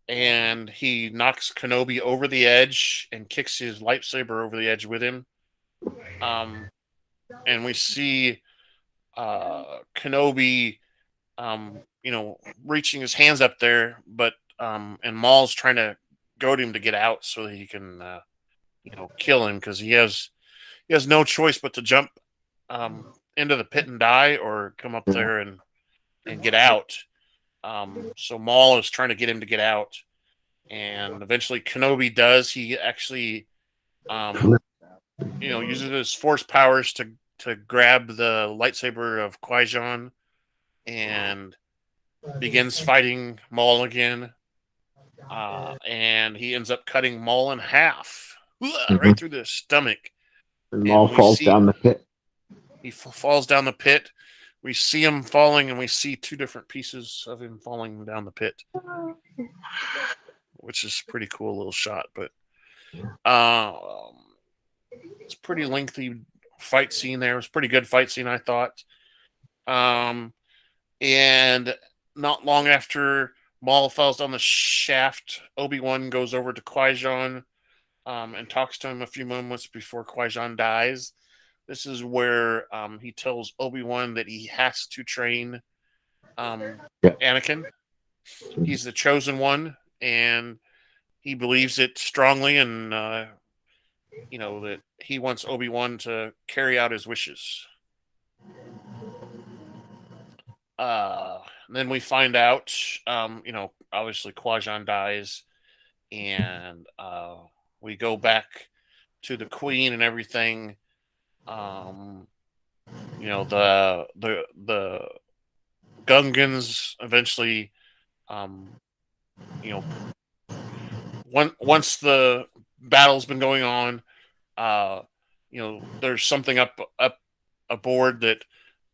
and he knocks Kenobi over the edge and kicks his lightsaber over the edge with him. And we see Kenobi, reaching his hands up there, but and Maul's trying to goad him to get out so that he can, kill him because he has no choice but to jump into the pit and die or come up there and get out. So Maul is trying to get him to get out, and eventually Kenobi does. He actually, uses his force powers to grab the lightsaber of Qui-Gon and begins fighting Maul again. And he ends up cutting Maul in half, right through the stomach. And Maul falls down the pit. He falls down the pit. We see him falling, and we see two different pieces of him falling down the pit, which is a pretty cool little shot. But it's a pretty lengthy fight scene there. It was a pretty good fight scene, I thought. And not long after Maul falls down the shaft, Obi-Wan goes over to Qui-Gon and talks to him a few moments before Qui-Gon dies. This is where he tells Obi-Wan that he has to train Anakin. He's the chosen one, and he believes it strongly, and that he wants Obi-Wan to carry out his wishes. Then we find out, obviously Qui-Gon dies, and we go back to the Queen and everything. The Gungans eventually, once the battle's been going on, there's something up aboard that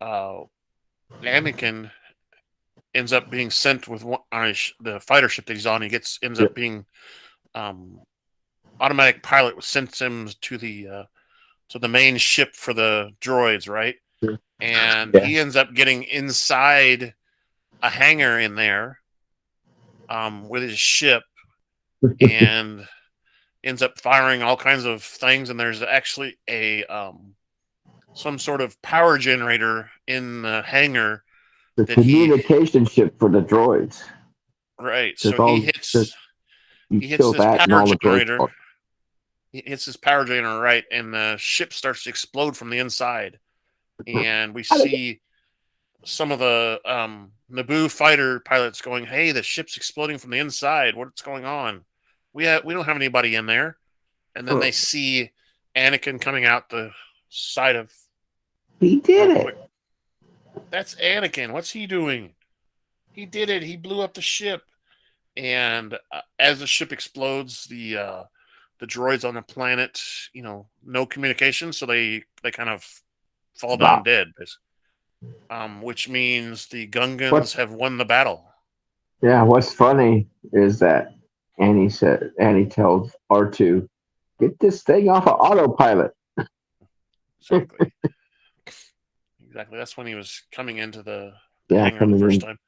Anakin ends up being sent with on the fighter ship that he's on. He ends up being automatic pilot, sends him to the main ship for the droids, right? And he ends up getting inside a hangar in there with his ship and ends up firing all kinds of things. And there's actually a some sort of power generator in the hangar. The communication ship for the droids. Right. So he hits this power generator. He hits his power generator, right, and the ship starts to explode from the inside. And we see some of the Naboo fighter pilots going, "Hey, the ship's exploding from the inside. What's going on? We don't have anybody in there." And then they see Anakin coming out the side of. He did it. That's Anakin. What's he doing? He did it. He blew up the ship. And as the ship explodes, the droids on the planet, no communication, so they kind of fall down dead. Which means the Gungans have won the battle. Yeah, what's funny is that Annie tells R2, "Get this thing off of autopilot." Exactly. Exactly. That's when he was coming into the hangar the first time.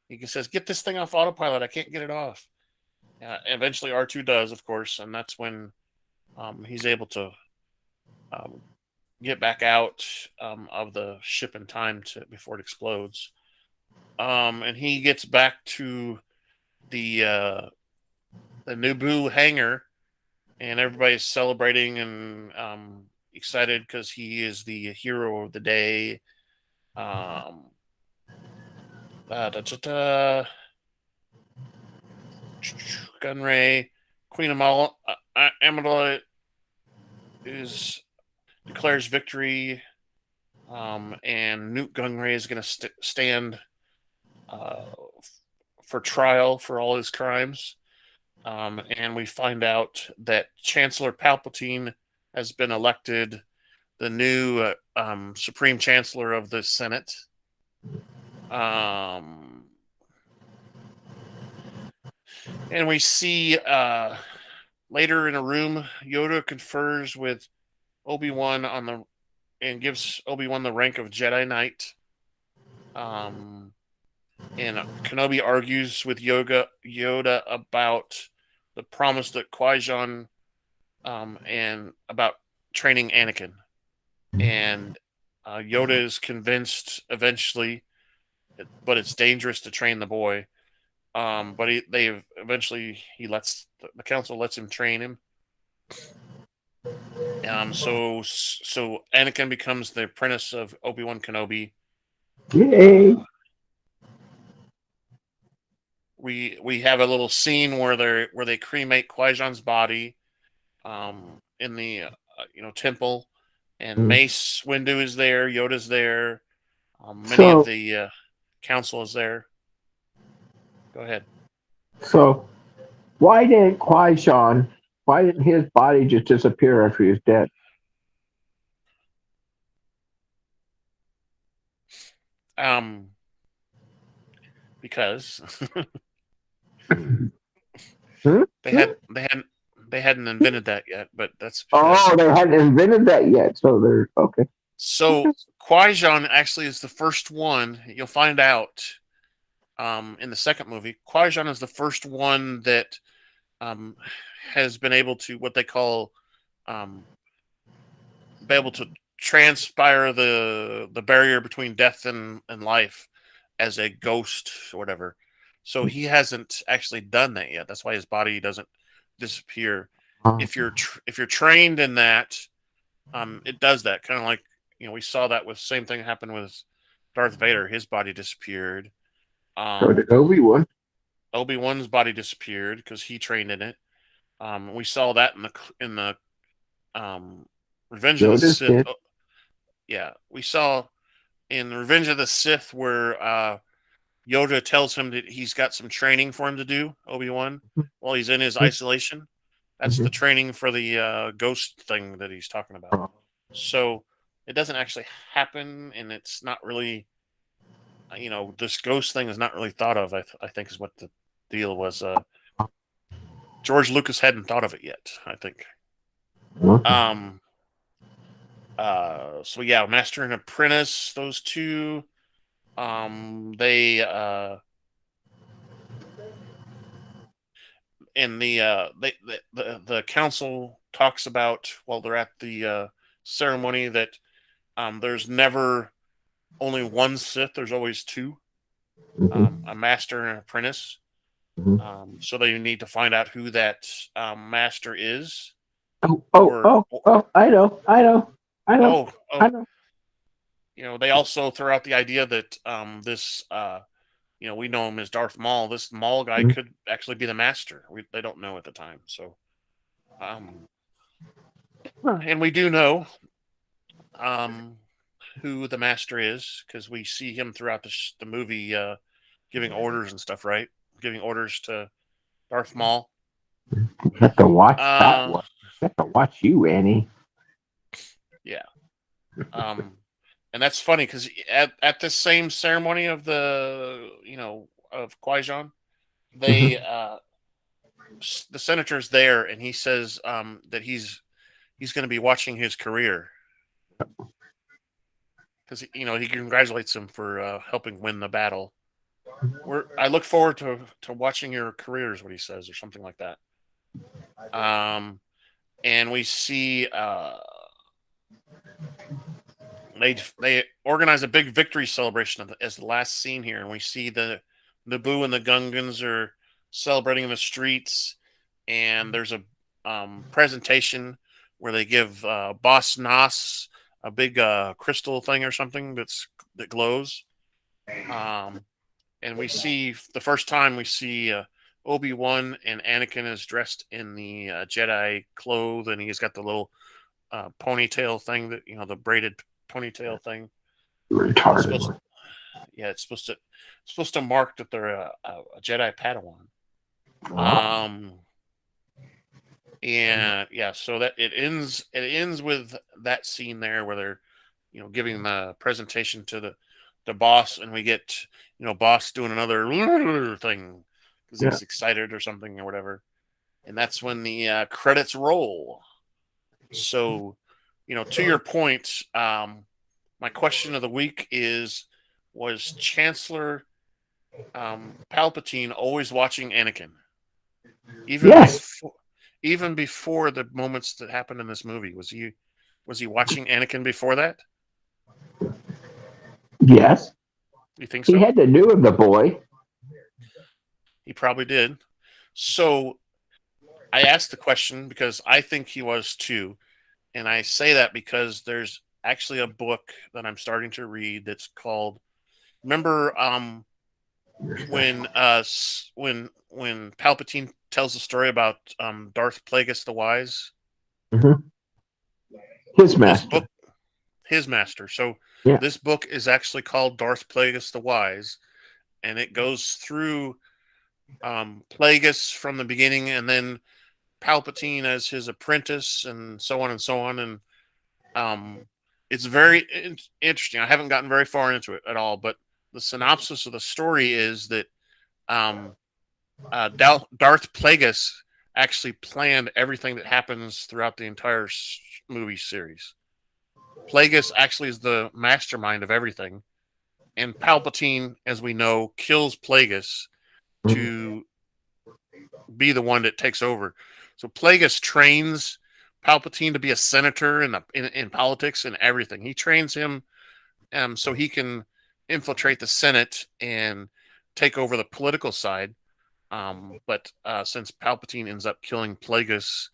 He says, "Get this thing off autopilot. I can't get it off." Eventually, R2 does, of course, and that's when he's able to get back out of the ship in time before it explodes. And he gets back to the Naboo hangar, and everybody's celebrating and excited because he is the hero of the day. Gunray, Queen Amidala declares victory, and Newt Gunray is going to stand for trial for all his crimes. And we find out that Chancellor Palpatine has been elected the new Supreme Chancellor of the Senate. And we see later in a room, Yoda confers with Obi-Wan and gives Obi-Wan the rank of Jedi Knight. And Kenobi argues with Yoda about the promise that Qui-Gon and about training Anakin. And Yoda is convinced eventually, but it's dangerous to train the boy. But he lets the council lets him train him. So Anakin becomes the apprentice of Obi-Wan Kenobi. Yay! We have a little scene where they cremate Qui-Gon's body, in the temple, and Mace Windu is there, Yoda's there, many of the council is there. Go ahead. So, why didn't Qui-Gon? Why didn't his body just disappear after he was dead? Because Hmm? they hadn't invented that yet, but that's because Oh, they hadn't invented that yet, so they're okay. So Qui-Gon actually is the first one. You'll find out in the second movie. Qui-Gon is the first one that has been able to what they call be able to transpire the barrier between death and life as a ghost or whatever. So he hasn't actually done that yet. That's why his body doesn't disappear. If you're trained in that, it does that. Kind of like we saw that with same thing happen with Darth Vader. His body disappeared. So did Obi-Wan. Obi-Wan's body disappeared because he trained in it. We saw that in the Revenge of the Sith. Yeah, we saw in Revenge of the Sith where Yoda tells him that he's got some training for him to do, Obi-Wan, while he's in his isolation. That's the training for the ghost thing that he's talking about. So it doesn't actually happen, and it's not really, this ghost thing is not really thought of. I think is what the deal was. George Lucas hadn't thought of it yet, I think. So yeah, Master and Apprentice, those two. They and the council talks about while they're at the ceremony that there's never only one Sith. There's always two, a master and an apprentice. So they need to find out who that master is. I know. They also throw out the idea that this we know him as Darth Maul. This Maul guy could actually be the master. They don't know at the time. So, and we do know who the master is because we see him throughout the movie giving orders and stuff, right? Giving orders to Darth Maul. You have to watch that one. You have to watch you, Annie. Yeah. And that's funny because at this same ceremony of of Qui-Gon, they the senator's there, and he says that he's going to be watching his career because he congratulates him for helping win the battle. I look forward to watching your career is what he says, or something like that. And we see they organize a big victory celebration as the last scene here, and we see the Naboo and the Gungans are celebrating in the streets, and there's a presentation where they give Boss Nass a big crystal thing or something that glows. And we see the first time we see Obi-Wan and Anakin is dressed in the Jedi clothes, and he's got the little ponytail thing that the braided ponytail thing. Retarded. It's supposed to mark that they're a Jedi Padawan. And yeah, so that it ends with that scene there where they're giving the presentation to the boss, and we get boss doing another thing because he's excited or something or whatever, and that's when the credits roll. So to your point, my question of the week was Chancellor Palpatine always watching Anakin, even Yes. before the moments that happened in this movie. Was he watching Anakin before that? Yes. You think He so? had to do with the boy. He probably did. So I asked the question because I think he was too, and I say that because there's actually a book that I'm starting to read that's called. Remember, when Palpatine tells the story about Darth Plagueis the Wise. Mm-hmm. His This master. book, his master. So Yeah. this book is actually called Darth Plagueis the Wise, and it goes through Plagueis from the beginning, and then Palpatine as his apprentice, and so on and so on. And um, it's very interesting. I haven't gotten very far into it at all, but the synopsis of the story is that um, Darth Plagueis actually planned everything that happens throughout the entire movie series. Plagueis actually is the mastermind of everything, and Palpatine, as we know, kills Plagueis Mm-hmm. to be the one that takes over. So Plagueis trains Palpatine to be a senator in politics and everything. He trains him so he can infiltrate the Senate and take over the political side. But since Palpatine ends up killing Plagueis,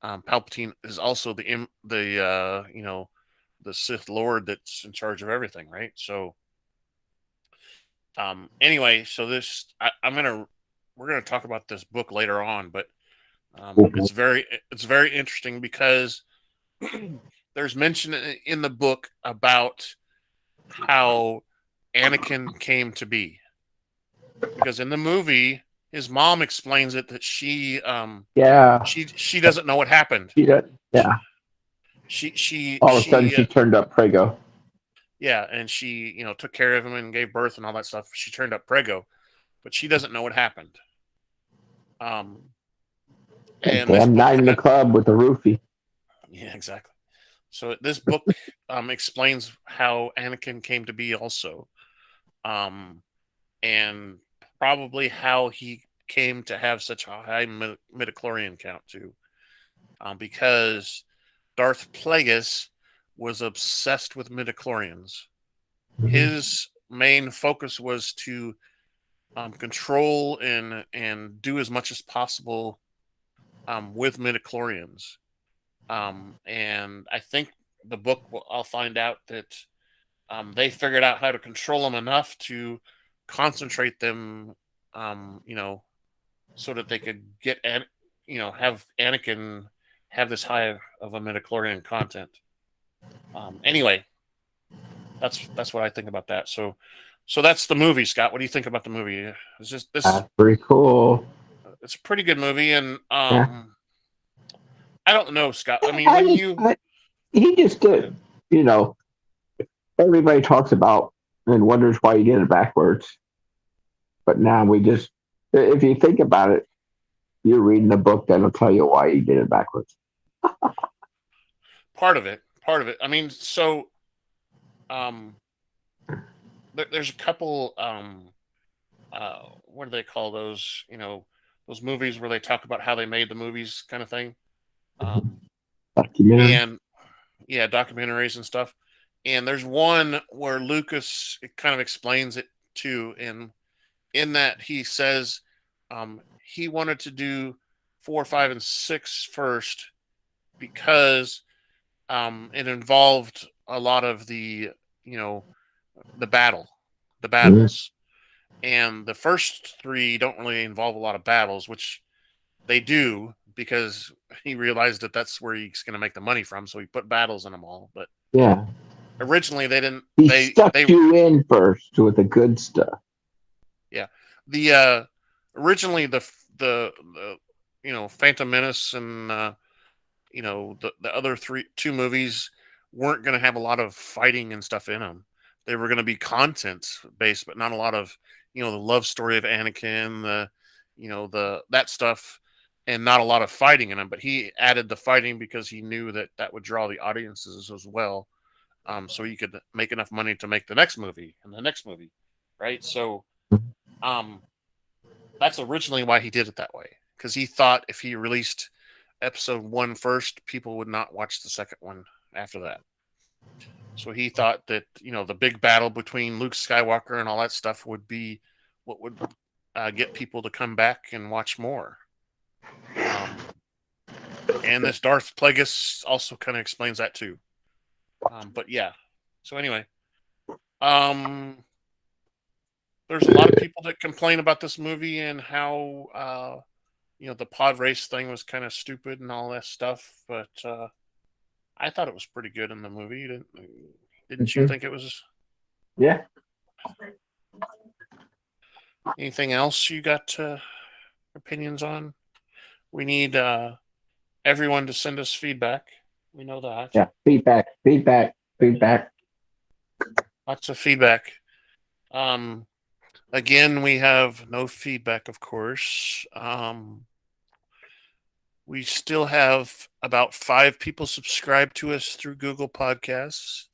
Palpatine is also the Sith Lord that's in charge of everything, right? So anyway, so we're gonna talk about this book later on, but it's very interesting because there's mention in the book about how Anakin came to be. Because in the movie, his mom explains it that Yeah. she doesn't know what happened. She did. Yeah. All of a sudden, She she turned up Prego. yeah, and she took care of him and gave birth and all that stuff. She turned up Prego, but she doesn't know what happened. Um, That and this damn book night in the club with the roofie. yeah, exactly. So this book explains how Anakin came to be also, um, and probably how he came to have such a high midichlorian count too, because Darth Plagueis was obsessed with midichlorians. Mm-hmm. His main focus was to control and do as much as possible with midichlorians. And I think the book I'll find out that they figured out how to control them enough to concentrate them, so that they could have Anakin have this high of a midichlorian content. Anyway, that's what I think about that. So that's the movie, Scott. What do you think about the movie? It's just this. That's pretty cool. It's a pretty good movie, and Yeah. I don't know, Scott. I mean, I when just, you he just did. You know, everybody talks about and wonders why he did it backwards. But now if you think about it, you're reading a book that'll tell you why he did it backwards. part of it. I mean, so um, there's a couple what do they call those? Those movies where they talk about how they made the movies, kind of thing. Um, Documentary. and yeah, documentaries and stuff. And there's one where Lucas kind of explains it too, and in that he says he wanted to do 4, 5, and 6 first because it involved a lot of you know the the Mm-hmm. battles, and the first 3 don't really involve a lot of battles, which they do because he realized that that's where he's going to make the money from. So he put battles in them all. But Yeah. originally they didn't. He stuck They you in first with the good stuff. yeah. The originally the Phantom Menace and the other 2 movies weren't going to have a lot of fighting and stuff in them. They were going to be content based, but not a lot of the love story of Anakin, the that stuff, and not a lot of fighting in them. But he added the fighting because he knew that that would draw the audiences as well, so he could make enough money to make the next movie and the next movie, right? So That's originally why he did it that way, because he thought if he released episode 1 first, people would not watch the second one after that. So he thought that, the big battle between Luke Skywalker and all that stuff would be what would get people to come back and watch more. And this Darth Plagueis also kind of explains that too. But yeah. So anyway, there's a lot of people that complain about this movie and how the pod race thing was kind of stupid and all that stuff. But I thought it was pretty good in the movie. Didn't you think it was? Yeah. Anything else you got opinions on? We need everyone to send us feedback. We know that. Yeah. Feedback. Lots of feedback. Again, we have no feedback, of course. We still have about 5 people subscribed to us through Google Podcasts.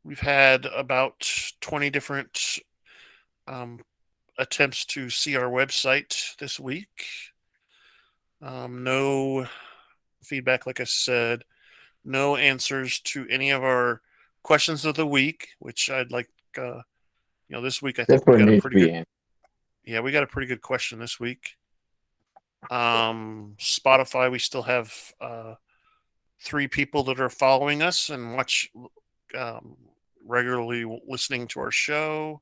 We've had about 20 different attempts to see our website this week. No feedback, like I said. No answers to any of our questions of the week, which I'd like. This week I think we got a pretty good. Yeah, we got a pretty good question this week. Spotify, we still have 3 people that are following us and watch regularly listening to our show.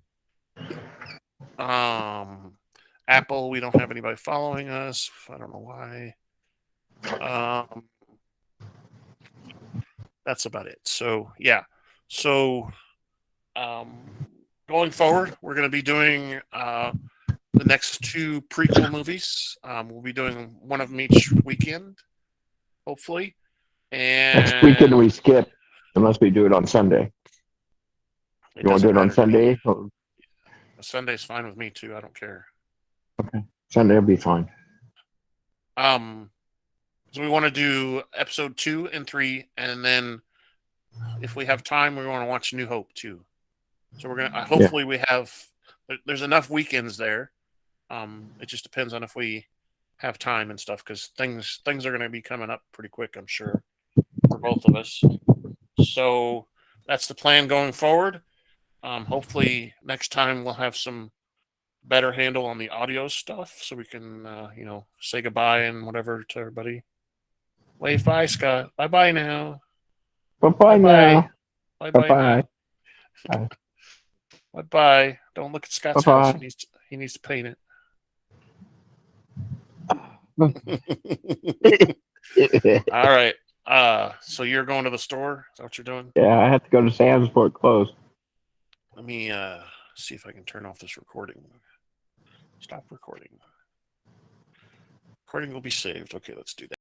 Apple, we don't have anybody following us. I don't know why. That's about it. So yeah. So going forward, we're going to be doing the next 2 prequel movies. We'll be doing one of them each weekend, hopefully. And next weekend we skip unless we do it on Sunday. You want to do it on Sunday? Sunday's fine with me too. I don't care. Okay, Sunday will be fine. So we want to do episode 2 and 3, and then if we have time, we want to watch New Hope too. So we're gonna. Hopefully, we have. There's enough weekends there. It just depends on if we have time and stuff, because things are going to be coming up pretty quick, I'm sure, for both of us. So that's the plan going forward. Hopefully next time we'll have some better handle on the audio stuff, so we can say goodbye and whatever to everybody. Wave bye, Scott. Bye bye now. Bye now. Bye bye. Bye bye. Don't look at Scott's house. He needs to paint it. All right. So you're going to the store? Is that what you're doing? Yeah, I have to go to Sam's before it closed. Let me see if I can turn off this recording. Stop recording. Recording will be saved. Okay, let's do that.